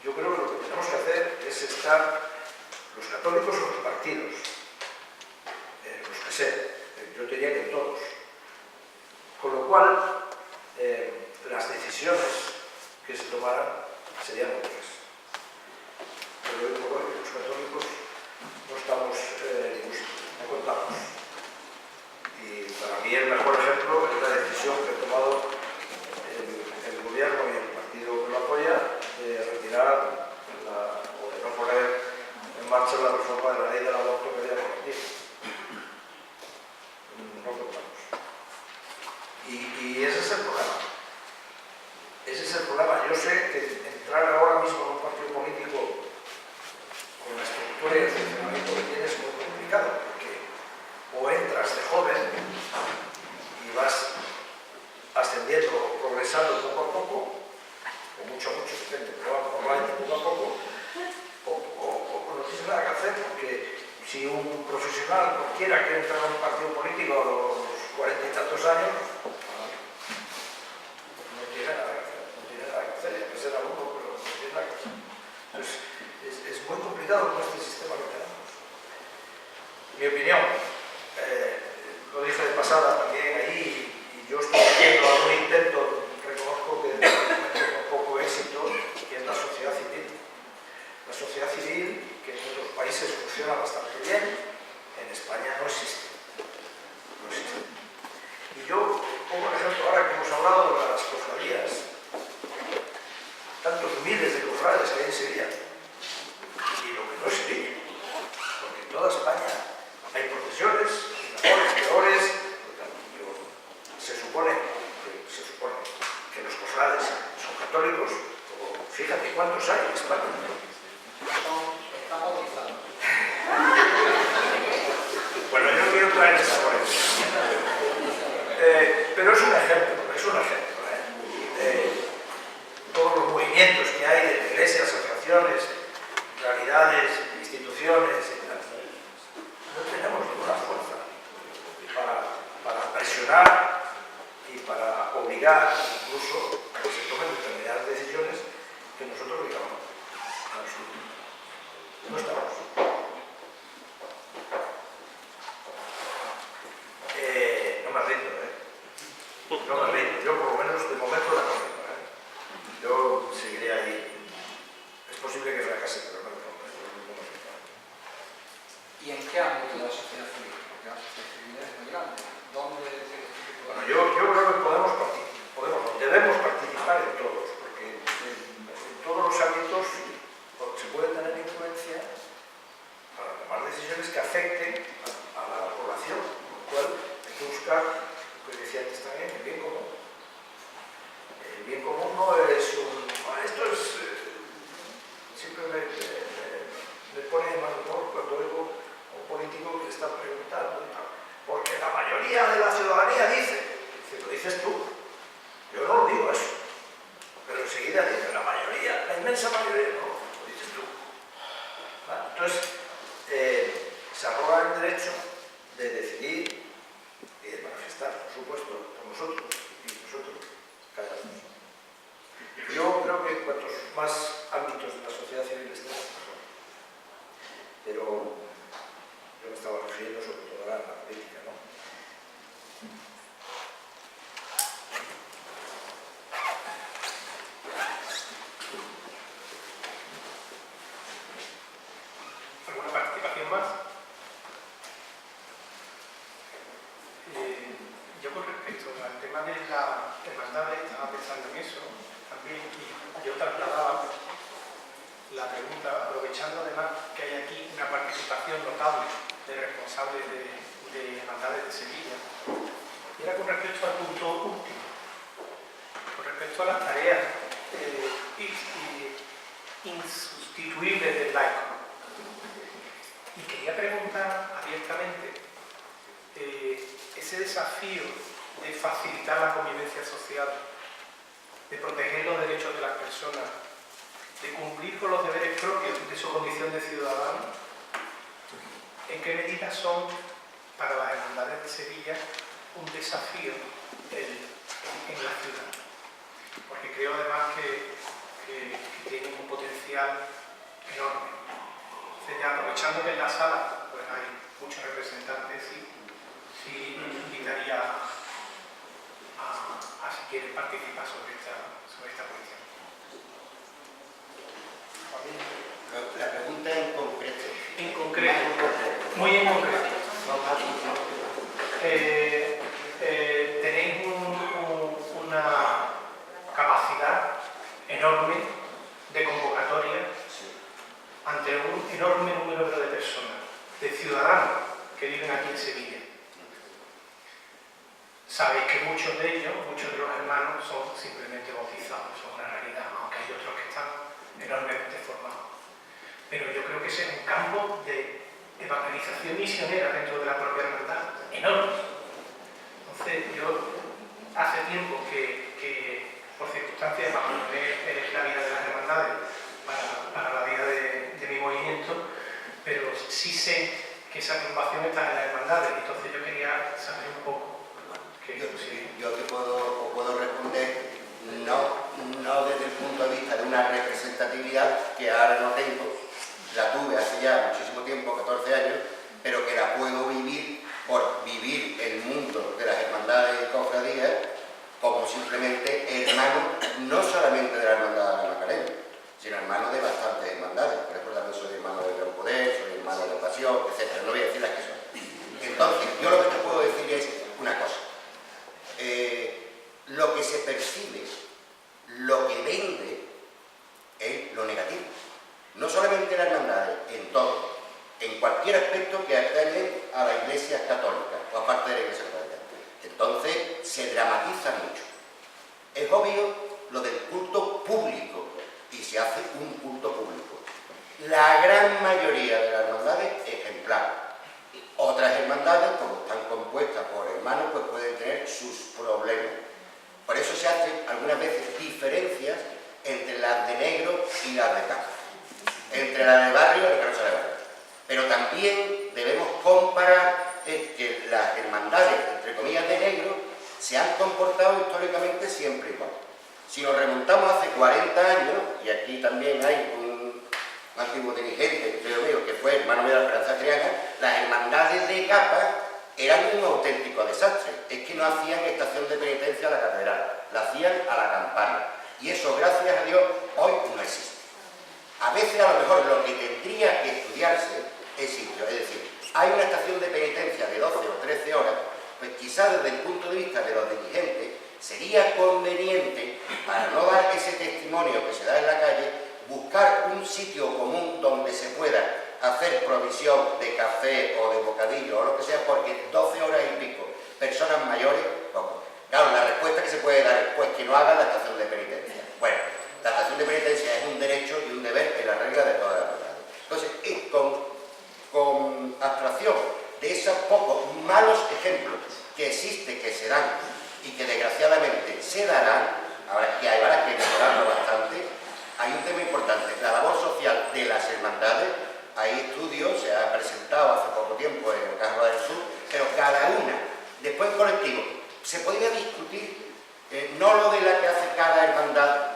yo creo que lo que tenemos que hacer es estar los católicos o los partidos, los que sean, yo diría que todos. Con lo cual, las decisiones que se tomaran serían otras. Pero los católicos no estamos no contamos. Y para mí el mejor ejemplo es la decisión que ha tomado el gobierno y el partido que lo apoya de retirar o de no poner en marcha la reforma de la ley del aborto que había prometido. No contamos. Y ese es el problema. Ese es el problema. Yo sé que entrar ahora mismo en un partido político con la estructura y el funcionamiento que tiene es muy complicado, porque o entras de joven y vas ascendiendo o progresando poco a poco, o mucho, depende, pero normalmente poco a poco, o no tienes nada que hacer, porque si un profesional cualquiera quiere entrar en un partido político a los 40 y tantos años, no tiene nada que hacer, ya que ser alumno, pero no tiene nada que hacer. Entonces, es muy complicado con este sistema que tenemos. Mi opinión, lo dije de pasada también ahí, y yo estoy haciendo algún intento, reconozco que con poco éxito, que es la sociedad civil. La sociedad civil, que en otros países funciona bastante bien, en España no existe. No existe. Y yo pongo el ejemplo ahora que hemos hablado de las cofradías, tantos miles de cofrades que hay en Sevilla, y lo que no es Sevilla, porque en toda España hay procesiones, mejores, peores, se supone que los cofrades son católicos, o fíjate cuántos hay en España. Está bautizado. Bueno, yo no quiero traer esa polémica. Pero es un ejemplo, todos los movimientos que hay de iglesias, asociaciones, realidades, instituciones, no tenemos ninguna fuerza para presionar y para obligar incluso a que se tomen determinadas decisiones que nosotros digamos. No estamos. No me rindo, No me rindo. Yo por lo menos de momento no me rindo, Yo seguiré ahí. Es posible que fracase, pero no me rindo. ¿Y en qué ámbito de la sociedad civil? Porque la sociedad civil es muy grande. ¿Dónde? Bueno, yo creo que debemos participar en todos, porque en todos los ámbitos se puede tener influencia para tomar decisiones que afecten a la población, con lo cual hay que buscar, lo que decía antes también, el bien común. El bien común no es esto es... siempre me pone de mal humor cuando oigo a un político que está preguntando, porque la mayoría de la ciudadanía dice, lo dices tú, yo no lo digo eso, pero enseguida dice la mayoría, la inmensa mayoría, no, lo dices tú. ¿Vale? Entonces, se arroga el derecho de decidir y de manifestar, por supuesto, por nosotros y nosotros callamos. Yo creo que cuantos más ámbitos de la sociedad civil estén, mejor. Pero yo me estaba refiriendo sobre todo a la política, ¿no? ¿Alguna participación más? Yo con respecto al tema de la hermandad estaba pensando en eso también, y yo trasladaba la pregunta, aprovechando además que hay aquí una participación notable de responsables de hermandades de Sevilla, y era con respecto al punto último, con respecto a las tareas insustituibles del laico. Y quería preguntar abiertamente, ese desafío de facilitar la convivencia social, de proteger los derechos de las personas, de cumplir con los deberes propios de su condición de ciudadano, ¿en qué medida son para las hermandades de Sevilla un desafío en la ciudad? Porque creo además que tienen un potencial enorme. Entonces, ya aprovechando que en la sala pues hay muchos representantes, sí invitaría a si quieren participar sobre esta cuestión. La pregunta en concreto. En concreto, muy en concreto. Tenéis una capacidad enorme de convocatoria ante un enorme número de personas, de ciudadanos que viven aquí en Sevilla. Sabéis que muchos de ellos, muchos de los hermanos, son simplemente bautizados, son una realidad, aunque hay otros que están enormemente formados. Pero yo creo que ese es un campo de evangelización misionera dentro de la propia hermandad, enorme. Entonces, yo hace tiempo que por circunstancias, bajo lo que es la vida de las hermandades, para la vida de mi movimiento, pero sí sé que esa preocupación está en las hermandades, entonces yo quería saber un poco. Yo te puedo responder no desde el punto de vista de una representatividad que ahora no tengo, la tuve hace ya muchísimo tiempo, 14 años, pero que la puedo vivir por vivir el mundo de las hermandades y cofradías como simplemente hermano, no solamente de la hermandad de la Macarena, sino hermano de bastantes hermandades. Por ejemplo, también soy hermano del Gran Poder, soy hermano de la Pasión, etc. No voy a decir las que son. Entonces, yo lo que te puedo decir es una cosa. Lo que se percibe, lo que vende, es lo negativo. No solamente en las hermandades, en todo. En cualquier aspecto que atañe a la Iglesia Católica, o aparte de la Iglesia Católica. Entonces, se dramatiza mucho. Es obvio lo del culto público, y se hace un culto público. La gran mayoría de las hermandades, ejemplar. Otras hermandades, como están compuestas por hermanos, pues pueden tener sus problemas. Por eso se hacen algunas veces diferencias entre las de negro y las de campo. Entre las de barrio y las que no son de barrio. Pero también debemos comparar que las hermandades, entre comillas, de negro, se han comportado históricamente siempre igual. Si nos remontamos hace 40 años, y aquí también hay un antiguo dirigente, creo yo, que fue hermano de la Esperanza Triana, las hermandades de capa eran un auténtico desastre. Es que no hacían estación de penitencia a la catedral, la hacían a la campana. Y eso, gracias a Dios, hoy no existe. A veces, a lo mejor, lo que tendría que estudiarse es sitio. Es decir, hay una estación de penitencia de 12 o 13 horas, pues quizás desde el punto de vista de los dirigentes sería conveniente, para no dar ese testimonio que se da en la calle, buscar un sitio común donde se pueda hacer provisión de café o de bocadillo o lo que sea, porque 12 horas y pico, personas mayores, poco. Claro, la respuesta que se puede dar es pues que no hagan la estación de penitencia. Bueno, la estación de penitencia es un derecho y un deber en la regla de todas las hermandades. Entonces, con abstracción de esos pocos malos ejemplos que existen, que se dan y que desgraciadamente se darán, ahora que habrá que mejorarlo bastante, hay un tema importante, la labor social de las hermandades. Hay estudios, se ha presentado hace poco tiempo en el Carro del Sur, pero cada una, después en colectivo, se podría discutir no lo de la que hace cada hermandad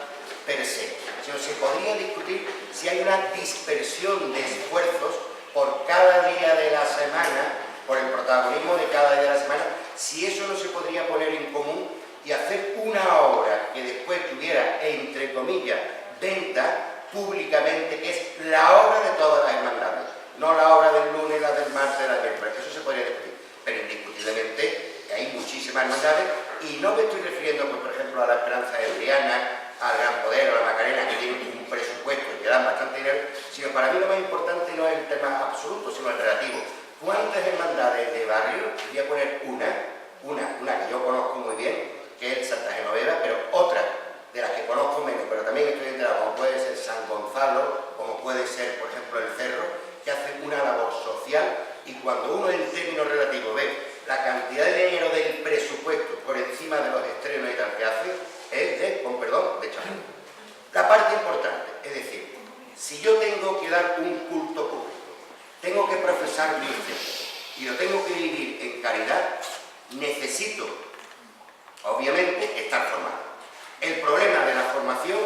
per se, sino se podría discutir si hay una dispersión de esfuerzos por cada día de la semana, por el protagonismo de cada día de la semana, si eso no se podría poner en común y hacer una obra que después tuviera, entre comillas, venta públicamente, que es la obra de todas las hermandades, no la obra del lunes, la del martes, la del miércoles, eso se podría discutir, pero indiscutiblemente hay muchísimas hermandades, y no me estoy refiriendo, pues, por ejemplo, a la Esperanza de Triana, al Gran Poder o a la Macarena, que tienen un presupuesto y que dan bastante dinero, sino para mí lo más importante no es el tema absoluto, sino el relativo. ¿Cuántas hermandades de barrio? Voy a poner una que yo conozco muy bien, que es Santa Genoveva, pero otra de las que conozco menos, pero también estoy enterado terreno y tal que hace es de, con perdón, de chaval. La parte importante, es decir, si yo tengo que dar un culto público, tengo que profesar mi fe y lo tengo que vivir en caridad, necesito, obviamente, estar formado. El problema de la formación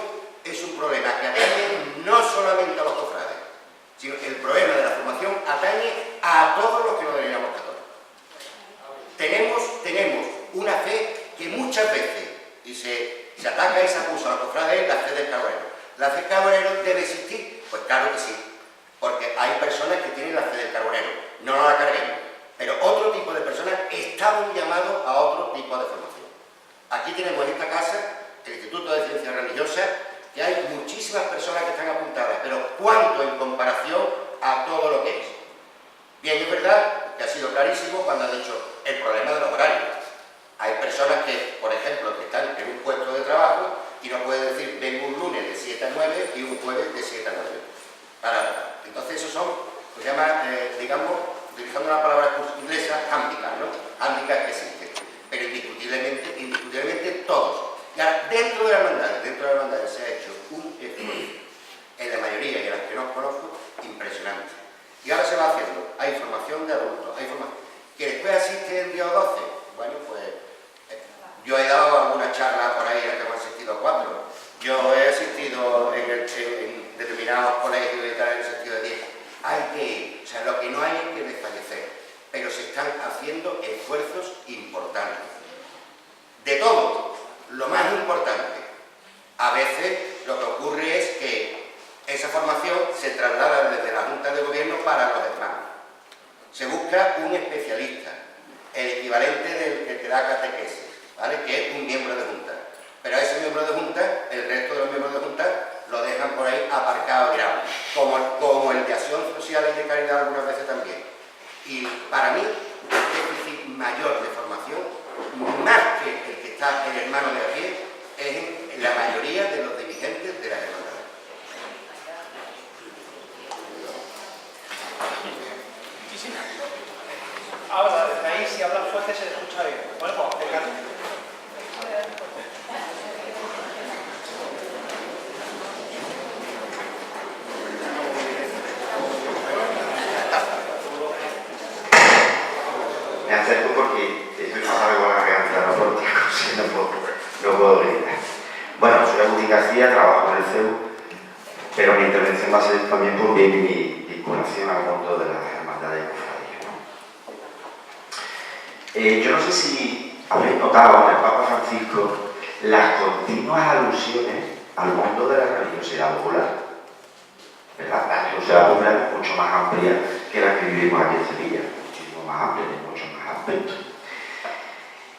es un problema que atañe no solamente a los cofrades, sino el problema de la formación atañe a todos los que nos denominamos católicos. Tenemos una fe que muchas veces, y se ataca y se acusa a los cofrades, la fe del carbonero. ¿La fe del carbonero debe existir? Pues claro que sí, porque hay personas que tienen la fe del carbonero, no nos la carguemos, pero otro tipo de personas estamos llamados a otro tipo de formación. Aquí tenemos en esta casa el Instituto de Ciencias Religiosas, que hay muchísimas personas que están apuntadas, pero ¿cuánto en comparación a todo lo que es? Bien, es verdad que ha sido clarísimo cuando ha dicho el problema de los horarios. Hay personas que, por ejemplo, que están en un puesto de trabajo y no pueden decir vengo un lunes de 7 a 9 y un jueves de 7 a 9. Entonces esos son, se llama, digamos, utilizando una palabra inglesa, handicaps, ¿no? Handicaps que existen, pero indiscutiblemente todos. Y ahora, dentro de la hermandad se ha hecho un esfuerzo, en la mayoría y en las que no conozco, impresionante. Y ahora se va haciendo, hay formación de adultos, hay formación, que después asiste el día 12, bueno, pues, yo he dado alguna charla por ahí, que hemos asistido 4, yo he asistido en determinados colegios y tal, en el sentido de 10, hay que ir, o sea, lo que no hay es que desfallecer, pero se están haciendo esfuerzos importantes. De todo, lo más importante, a veces lo que ocurre es que esa formación se traslada desde la Junta de Gobierno para los hermanos. Se busca un especialista, el equivalente del que te da catequesis, ¿vale? Que es un miembro de Junta. Pero a ese miembro de Junta, el resto de los miembros de Junta lo dejan por ahí aparcado, digamos, como el de acción social y de caridad algunas veces también. Y para mí, el déficit mayor de formación, más que el que está el hermano de a pie, es en la mayoría de los dirigentes de las hermandades. Ahora, desde ahí, si hablas fuerte, se escucha bien. Bueno, pues, acércate. Me acerco porque estoy pasando con la garganta, no puedo gritar. Bueno, soy Agustín García, trabajo en el CEU, pero mi intervención va a ser también por mi vinculación al mundo de las hermandades y cofradías. Yo no sé si habréis notado en el Papa Francisco las continuas alusiones al mundo de la religiosidad popular. ¿Verdad? La religiosidad popular es mucho más amplia que la que vivimos aquí en Sevilla, muchísimo más amplia en muchos más aspectos.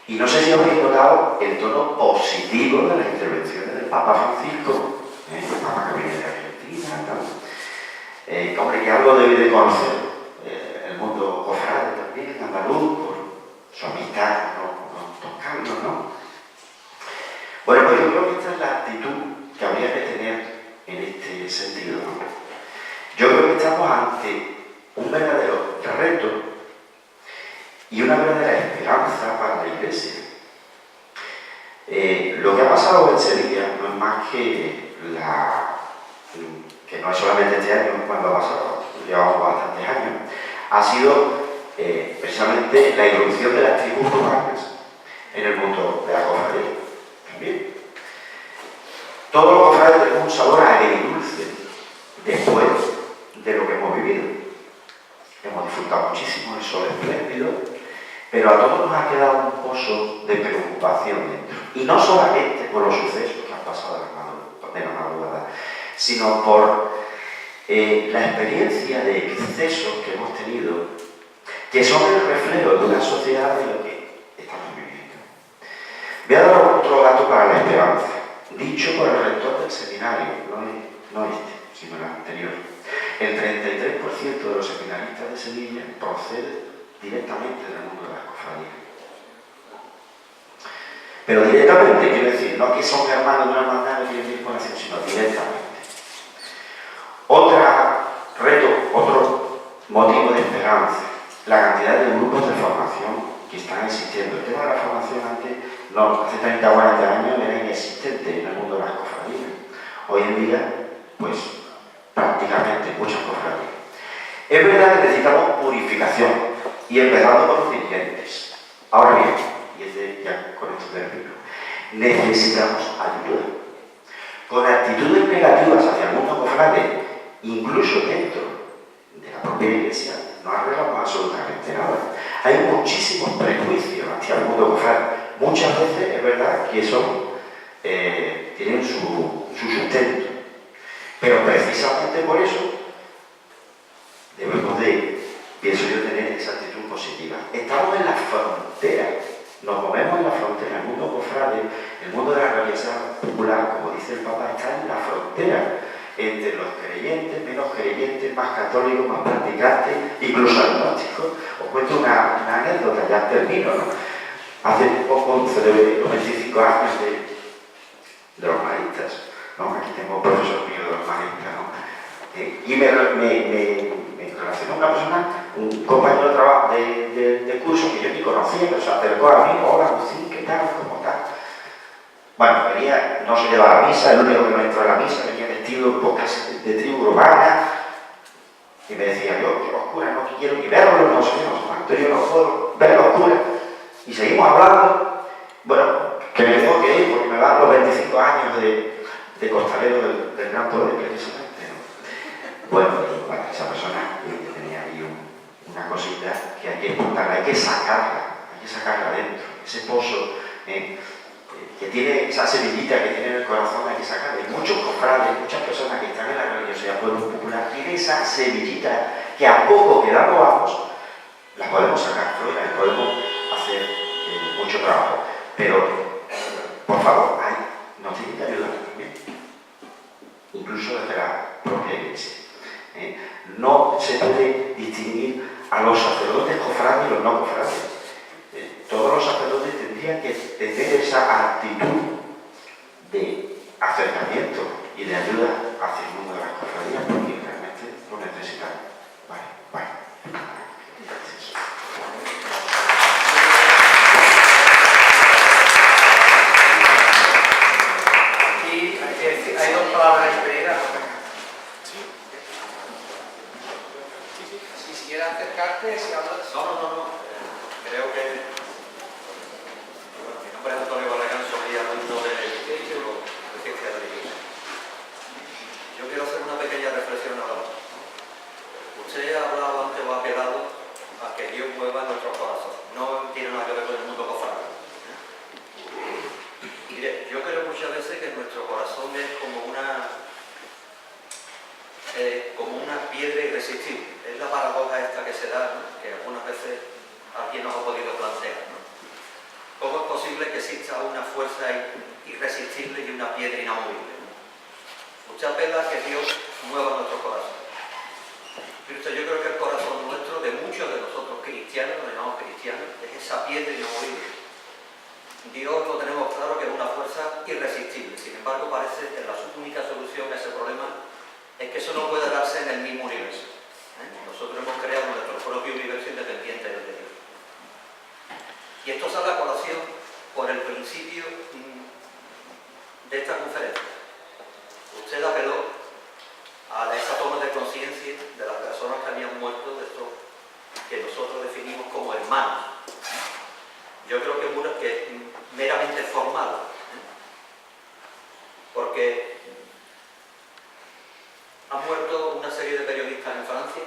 Y no sé si habréis notado el tono positivo de las intervenciones del Papa Francisco, el Papa que viene de Argentina, ¿no? Hombre, que algo debe de conocer el mundo cofrade también, andaluz, por su amistad con Don Carlos, ¿no? Bueno, pues yo creo que esta es la actitud que habría que tener en este sentido, ¿no? Yo creo que estamos ante un verdadero reto y una verdadera esperanza para la Iglesia. Lo que ha pasado en Sevilla no es más que no es solamente este año cuando ha pasado, llevamos bastantes años, ha sido precisamente la irrupción de las tribus urbanas en el mundo de la cofradía. También. Todos los cofrades tenemos un sabor agridulce después de lo que hemos vivido. Hemos disfrutado muchísimo, el sol espléndido, pero a todos nos ha quedado un pozo de preocupación dentro. Y no solamente por los sucesos que han pasado de la madrugada, sino por la experiencia de excesos que hemos tenido, que son el reflejo de una sociedad de lo que estamos viviendo. Voy a dar otro dato para la esperanza, dicho por el rector del seminario, no este, sino el anterior. El 33% de los seminaristas de Sevilla procede directamente del mundo de las cofradías. Pero directamente, quiero decir, no que son hermanos de una hermandad que tienen disposición, sino directamente. Otro motivo de esperanza, la cantidad de grupos de formación que están existiendo. El tema de la formación antes no, hace 30 o 40 años era inexistente en el mundo de las cofradías. Hoy en día, pues prácticamente muchas cofradías. Es verdad que necesitamos purificación, y empezando por los dirigentes. Ahora bien, y ya con esto termino, necesitamos ayuda. Con actitudes negativas hacia el mundo cofrade, incluso dentro de la propia iglesia, no arreglamos absolutamente nada. Hay muchísimos prejuicios hacia el mundo cofrade. Muchas veces es verdad que eso tienen su sustento, pero precisamente por eso debemos de, pienso yo, tener esa actitud positiva. Estamos en la frontera, nos movemos en la frontera. El mundo cofrade, el mundo de la religiosidad popular, como dice el Papa, está en la frontera entre los creyentes, menos creyentes, más católicos, más practicantes, incluso agnósticos. Os cuento una anécdota, ya termino, ¿no? Hace poco celebré los 25 años de los maristas, ¿no? Aquí tengo un profesor mío de los maristas, ¿no? Y me relacionó una persona, un compañero de trabajo de curso que yo ni conocía, pero se acercó a mí: hola, Agustín, ¿qué tal? ¿Cómo tal? Bueno, venía, no se llevaba a la misa, el único que no entró a la misa, venía vestido casi de tribu urbana, y me decía: yo, los curas, no quiero ni verlos, no sé cuánto, yo no puedo ver los curas. Y seguimos hablando. Bueno, que me tengo que ir porque me van los 25 años de costalero del Gran Poder, precisamente, ¿no? Bueno, esa persona tenía ahí una cosita que hay que exportarla, hay que sacarla dentro, ese pozo que tiene, esa semillita que tiene en el corazón, hay que sacarla. Hay muchos cofrades, muchas personas que están en la religiosidad popular, tienen esa semillita que a poco que la robamos, la podemos sacar fuera y podemos hacer mucho trabajo. Pero, por favor, nos tienen que ayudar también, incluso desde la propia iglesia. No se puede distinguir a los sacerdotes cofrades y los no cofrades. Todos los sacerdotes tendrían que tener esa actitud de acercamiento y de ayuda hacia el mundo de las cofradías, porque realmente lo necesitan. Vale. Gracias. Aquí hay dos palabras impedidas. Si quieres acercarte, si hablas. No. Creo que mi nombre es Antonio Barragán, soy alumno del Instituto de Ciencias Religiosas. Yo quiero hacer una pequeña reflexión ahora. Usted ha hablado antes o ha apelado a que Dios mueva nuestro corazón. No tiene nada que ver con el mundo cofrade. Mire, yo creo muchas veces que nuestro corazón es como una piedra irresistible. Es la paradoja esta que se da, ¿no? Que algunas veces alguien nos ha podido plantear, ¿no? ¿Cómo es posible que exista una fuerza irresistible y una piedra inamovible, ¿no? Usted apela a que Dios mueva nuestro corazón. Pero yo creo que el corazón nuestro, de muchos de nosotros cristianos, nos llamamos cristianos, es esa piedra inamovible. Dios lo tenemos claro que es una fuerza irresistible. Sin embargo, parece que la única solución a ese problema es que eso no puede darse en el mismo universo. Nosotros hemos creado nuestro propio universo independiente del de Dios. Y esto sale a colación por el principio de esta conferencia. Usted apeló a esa toma de conciencia de las personas que habían muerto, de estos que nosotros definimos como hermanos. Yo creo que es meramente formal, porque han muerto una serie de periodistas en Francia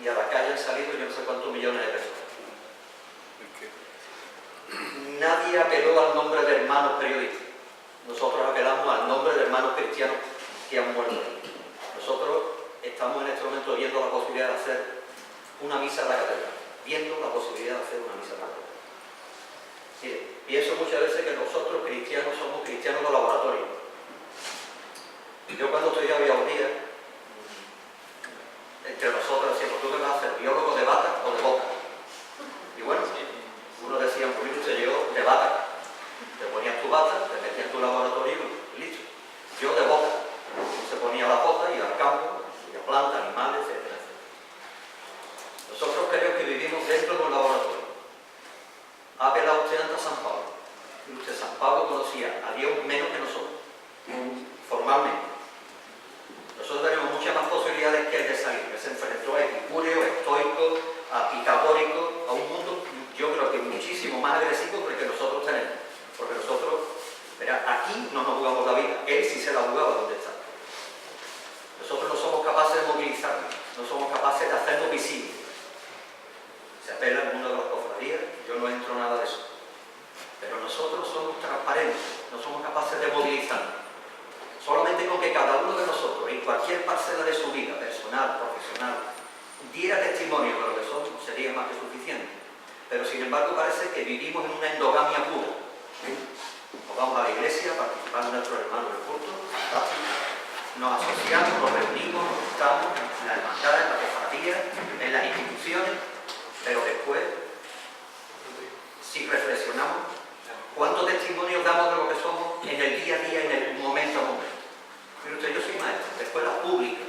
y a la calle han salido yo no sé cuántos millones de personas. Nadie apeló al nombre de hermanos periodistas. Nosotros apelamos al nombre de hermanos cristianos que han muerto. Nosotros estamos en este momento viendo la posibilidad de hacer una misa en la catedral. Viendo la posibilidad de hacer una misa en la catedral. Sí, pienso muchas veces que nosotros cristianos somos cristianos de laboratorio. Yo cuando estudiaba biología, entre nosotros decíamos: ¿tú qué vas a hacer, biólogo de bata o de boca? Y bueno, uno decía: por ejemplo, usted llegó de bata. Te ponías tu bata, te metías en tu laboratorio y listo. Yo de boca. Se ponía la bota y al campo, y a plantas, animales, etc. Nosotros creo que vivimos dentro de un laboratorio. Ha apelado usted ante San Pablo. Usted, San Pablo conocía a Dios menos que nosotros, formalmente. Nosotros tenemos muchas más posibilidades que él de salir. Él se enfrentó a epicúreo, estoico, a pitagórico, a un mundo, yo creo que muchísimo más agresivo que el que nosotros tenemos. Porque nosotros, verá, aquí no nos jugamos la vida, él sí se la jugaba donde está. Nosotros no somos capaces de movilizarnos, no somos capaces de hacernos visibles. Se apela al mundo de las cofradías, yo no entro nada de eso. Pero nosotros somos transparentes, no somos capaces de movilizarnos. Solamente con que cada uno de nosotros, en cualquier parcela de su vida, personal, profesional, diera testimonio de lo que somos, sería más que suficiente. Pero sin embargo parece que vivimos en una endogamia pura. Nos vamos a la iglesia, participamos de nuestros hermanos del culto, fantástico. Nos asociamos, nos reunimos, nos juntamos en la hermandad, en la cofradía, en las instituciones, pero después, si reflexionamos, ¿cuántos testimonios damos de lo que somos en el día a día, en el momento a momento? Mire usted, yo soy maestro de escuela pública.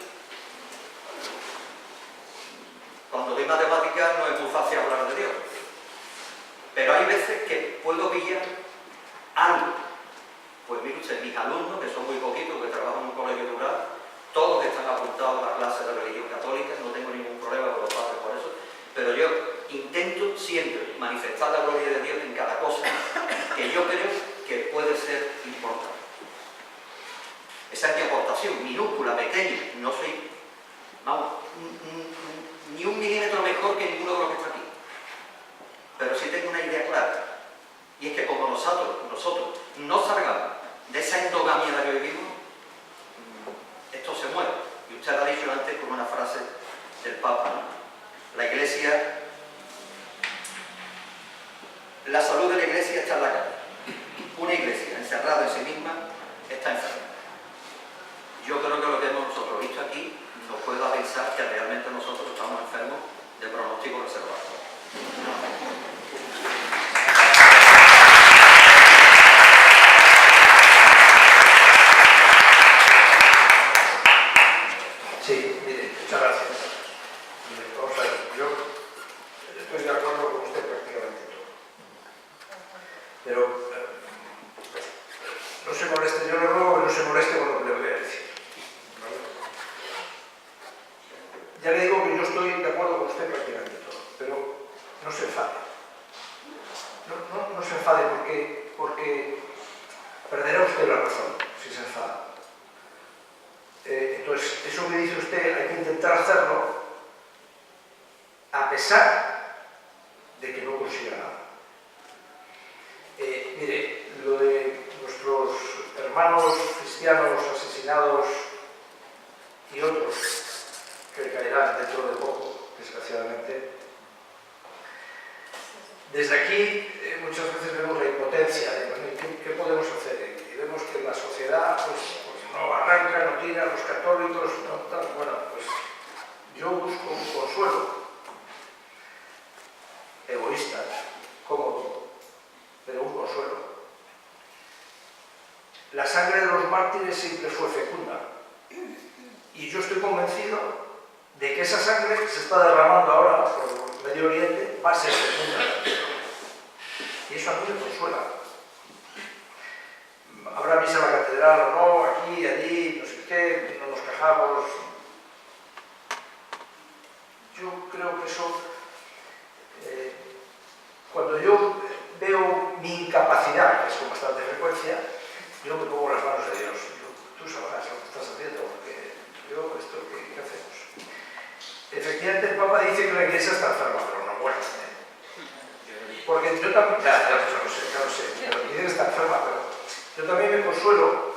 Cuando doy matemáticas no es muy fácil hablar de Dios. Pero hay veces que puedo pillar algo. Pues mire usted, mis alumnos, que son muy poquitos, que trabajan en un colegio rural, todos están apuntados a la clase de religión católica, no tengo ningún problema con los padres por eso, pero yo intento siempre manifestar la gloria de Dios en cada cosa que yo creo que puede ser importante. Esa es mi aportación, minúscula, pequeña, no soy, vamos, ni un milímetro mejor que ninguno de los que está aquí. Pero sí tengo una idea clara, y es que como nosotros no salgamos de esa endogamia en la que vivimos, esto se mueve. Y usted lo ha dicho antes con una frase del Papa, ¿no? La Iglesia, la salud de la Iglesia está en la calle. Una Iglesia encerrada en sí misma está enferma. Yo creo que lo que hemos nosotros visto aquí nos puede dar a pensar que realmente nosotros estamos enfermos de pronóstico reservado. Sí, mire, muchas gracias. Mire, vamos a ver, yo estoy de acuerdo con usted prácticamente todo. Pero no se moleste, yo le ruego que no se moleste con lo que le voy a decir. ¿Vale? Ya le digo que yo estoy de acuerdo con usted prácticamente todo, pero no se enfade. No se enfade porque perderá usted la razón si se enfada. Entonces, eso que dice usted hay que intentar hacerlo a pesar de que no consiga nada. Mire, lo de nuestros hermanos cristianos asesinados y otros que caerán dentro de poco, desgraciadamente, desde aquí muchas veces vemos la impotencia de ¿qué podemos hacer? Y vemos que la sociedad pues no arranca, no tira, los católicos, no tal. Bueno, pues yo busco un consuelo egoísta, cómodo, pero un consuelo. La sangre de los mártires siempre fue fecunda y yo estoy convencido de que esa sangre que se está derramando ahora por Medio Oriente va a ser fecunda. Y eso a mí me consuela. Habrá misa en la catedral o no, aquí, allí, no sé qué, no nos quejamos. Yo creo que eso, cuando yo veo mi incapacidad, que es con bastante frecuencia, yo me pongo las manos de Dios. Tú sabrás lo que estás haciendo, porque yo, esto, ¿qué hacemos? Efectivamente, el Papa dice que la Iglesia está enferma, pero no muere. Porque yo también, ya lo sé, pero dice que está enferma, pero yo también me consuelo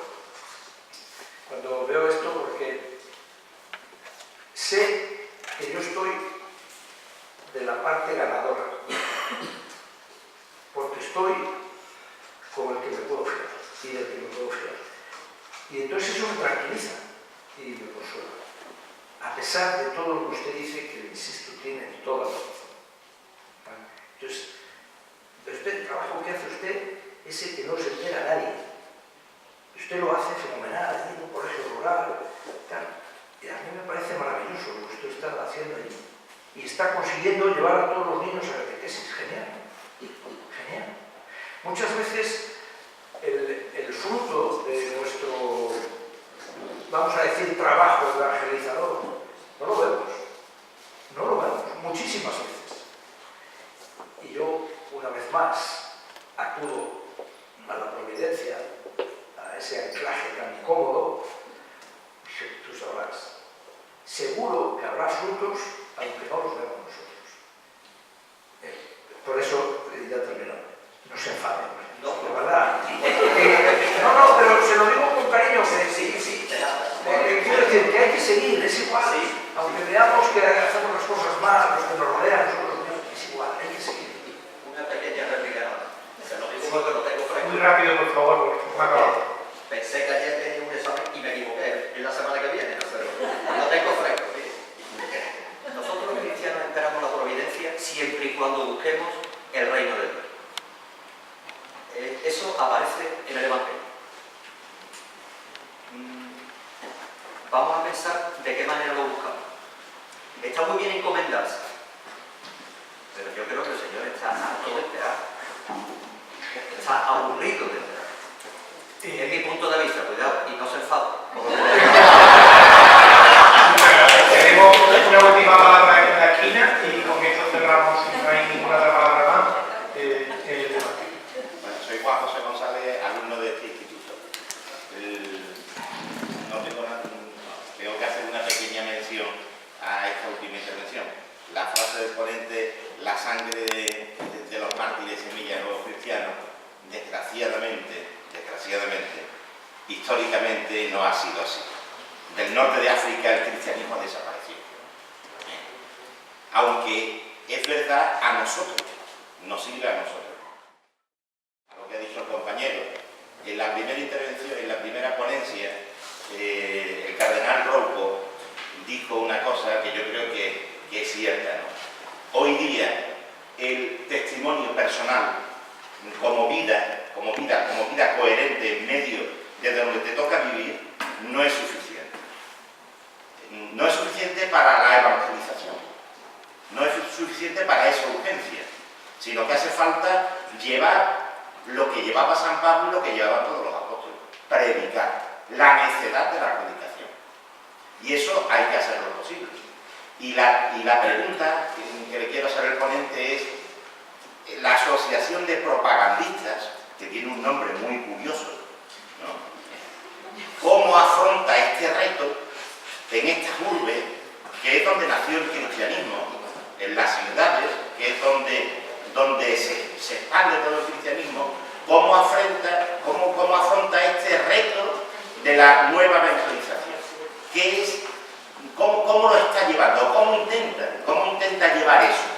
cuando veo esto porque sé que yo estoy de la parte ganadora, porque estoy con el que me puedo fiar y del que me puedo fiar. Y entonces eso me tranquiliza y me consuela. A pesar de todo lo que usted dice, que insisto, tiene toda la razón. Entonces, el trabajo que hace usted es el que no se entera a nadie. Usted lo hace fenomenal, en un colegio rural, tal. Y a mí me parece maravilloso lo que usted está haciendo allí. Y está consiguiendo llevar a todos los niños a la catequesis. Genial. Genial. Muchas veces el fruto de nuestro, vamos a decir, trabajo evangelizador, no lo vemos. No lo vemos, muchísimas veces. Y yo, una vez más, acudo a la providencia, a ese anclaje tan cómodo, tú sabrás. Seguro que habrá frutos, aunque no los vemos nosotros. Por eso, ya termino, no se enfaden, de verdad. No, pero se lo digo con cariño, que sí. Quiero decir que hay que seguir, es igual. Aunque veamos que hacemos las cosas mal, los que nos rodean, nosotros es igual, hay que seguir. Una pequeña réplica, se lo digo porque lo tengo fresco. Muy rápido, por favor, porque me ha acabado. Pensé que ayer tenía un examen y me equivoqué, es la semana que viene, ¿no? Pero lo tengo fresco. ¿Sí? Nosotros los cristianos esperamos la providencia siempre y cuando busquemos el reino de Dios. Eso aparece en el Evangelio. Vamos a pensar de qué manera lo buscamos. Está muy bien encomendarse, pero yo creo que el Señor está harto de esperar. Está aburrido de esperar. Es mi punto de vista, cuidado, y no se enfada. Tenemos una última palabra en la esquina y con esto cerramos, si no hay ninguna otra palabra más, el debate. Bueno, soy Juan José González, alumno de este instituto. Tengo que hacer una pequeña mención a esta última intervención. La frase del ponente, la sangre de los mártires semillas de nuevos cristianos, desgraciadamente, históricamente no ha sido así. Del norte de África el cristianismo ha desaparecido. Aunque es verdad, a nosotros, nos sirve a nosotros. A lo que ha dicho el compañero, en la primera intervención, en la primera ponencia, el cardenal Rouco dijo una cosa que yo creo que es cierta, ¿no? Hoy día el testimonio personal como vida coherente en medio de donde te toca vivir no es suficiente. No es suficiente para la evangelización, no es suficiente para esa urgencia, sino que hace falta llevar lo que llevaba San Pablo y lo que llevaban todos los apóstoles, predicar la necedad de la predicación. Y eso hay que hacerlo posible. Y la pregunta que le quiero hacer al ponente es: la asociación de propagandistas, que tiene un nombre muy curioso, ¿no? ¿Cómo afronta este reto en estas urbes, que es donde nació el cristianismo, en las ciudades, que es donde se expande todo el cristianismo? ¿Cómo afronta este reto de la nueva evangelización? ¿Qué es? ¿Cómo lo está llevando? ¿Cómo intenta llevar eso?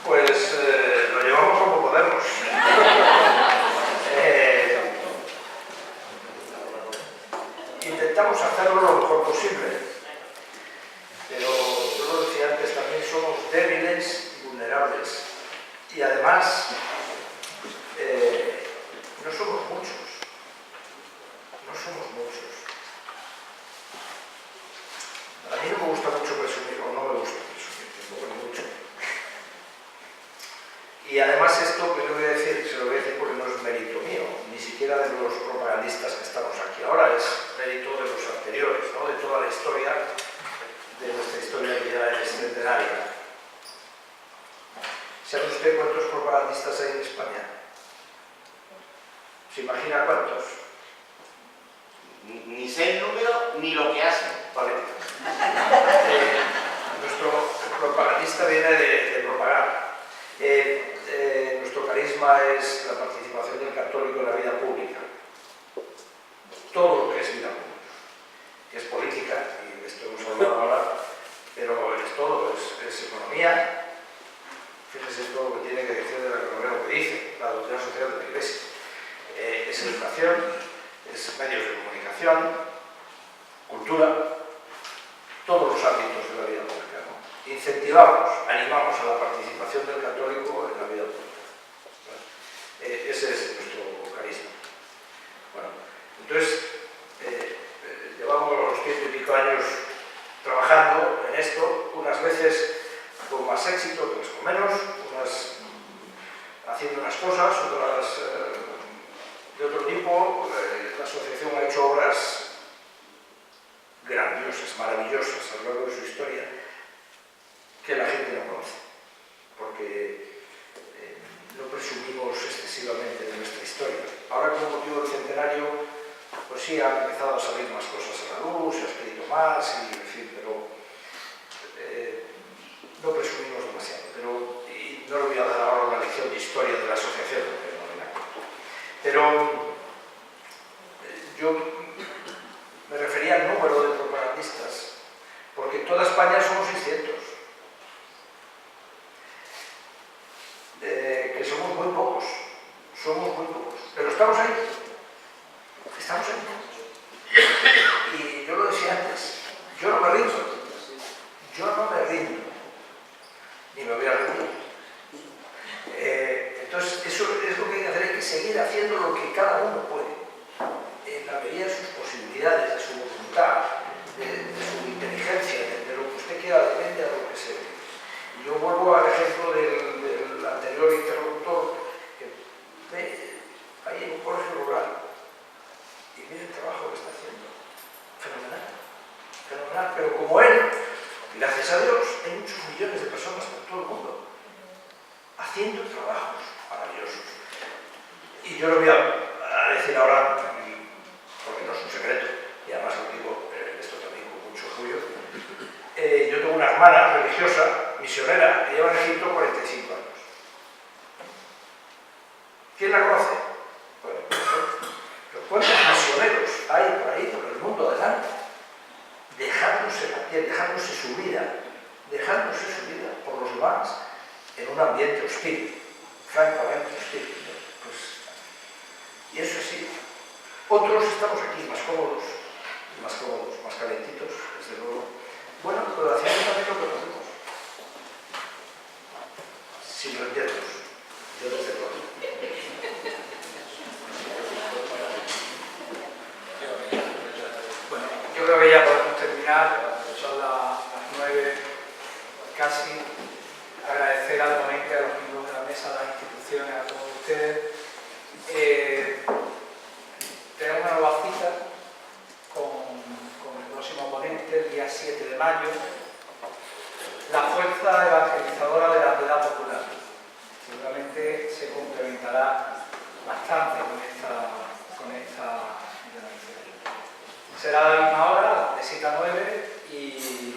Pues lo llevamos como podemos. Intentamos hacerlo lo mejor posible, pero yo lo decía antes, también somos débiles y vulnerables. Y además, no somos muchos. A mí no me gusta mucho presumir, o no me gusta presumir, tampoco mucho. Y además esto que le voy a decir, se lo voy a decir porque no es mérito mío, ni siquiera de los propagandistas que estamos aquí ahora, es mérito de los anteriores, ¿no? De toda la historia, de nuestra historia que ya es centenaria. ¿Sabe usted cuántos propagandistas hay en España? ¿Se imagina cuántos? Ni sé el número ni lo que hacen. Vale. Nuestro propagandista viene de propagar. Nuestro carisma es la participación del católico en la vida pública. Todo lo que es vida pública, que es política, y de esto hemos hablado ahora, pero es todo, es economía. Fíjese todo lo que tiene que decir de la economía, lo que dice la doctrina social de la Iglesia. Es educación, es medios de comunicación, cultura, todos los ámbitos de la vida pública, ¿no? Incentivamos, animamos a la participación del católico en la vida pública. Ese es nuestro carisma. Bueno, entonces, llevamos 100 y pico años trabajando en esto, unas veces con más éxito, otras con menos, unas cosas, de otro tipo. La asociación ha hecho obras grandiosas, maravillosas a lo largo de su historia, que la gente no conoce, porque no presumimos excesivamente de nuestra historia. Ahora, con motivo del centenario, pues sí, han empezado a salir más cosas a la luz, se ha escrito más, y, en fin, pero no presumimos demasiado. Y no le voy a dar ahora una lección de historia de la asociación, porque no me la cuento. Pero yo me refería al número de propagandistas, porque en toda España somos 600. Que somos muy pocos, pero estamos ahí, y yo lo decía antes, yo no me rindo, ni me voy a rendir. Entonces eso es lo que hay que hacer, hay que seguir haciendo lo que cada uno puede, en la medida de sus posibilidades, de su voluntad, de su inteligencia, de lo que usted quiera, depende de lo que sea. Y yo vuelvo al ejemplo del anterior interlocutor, que ve ahí en un colegio rural y mira el trabajo que está haciendo. Fenomenal, fenomenal. Pero como él, gracias a Dios, hay muchos millones de personas por todo el mundo haciendo trabajos maravillosos. Y yo lo voy a decir ahora, porque no es un secreto, y además lo digo esto también con mucho orgullo. Yo tengo una hermana religiosa, misionera, que lleva en Egipto 45 años. ¿Quién la conoce? Bueno, pero ¿cuántos misioneros hay por ahí, por el mundo adelante? Dejándose la piel, dejándose su vida por los demás, en un ambiente hostil, francamente hostil. Pues, y eso sí. Otros estamos aquí más cómodos, más calentitos, desde luego. Bueno, pero hacemos también lo que podemos. Sin rendirnos. Yo desde luego. Bueno, yo creo que ya podemos terminar. Son las 9 casi. Agradecer al ponente, a los miembros de la mesa, a las instituciones, a todos ustedes. Tenemos una nueva cita con el próximo ponente, el día 7 de mayo, la fuerza evangelizadora de la piedad popular. Seguramente se complementará bastante con esta intervención. Será a la misma hora, de 7 a 9, y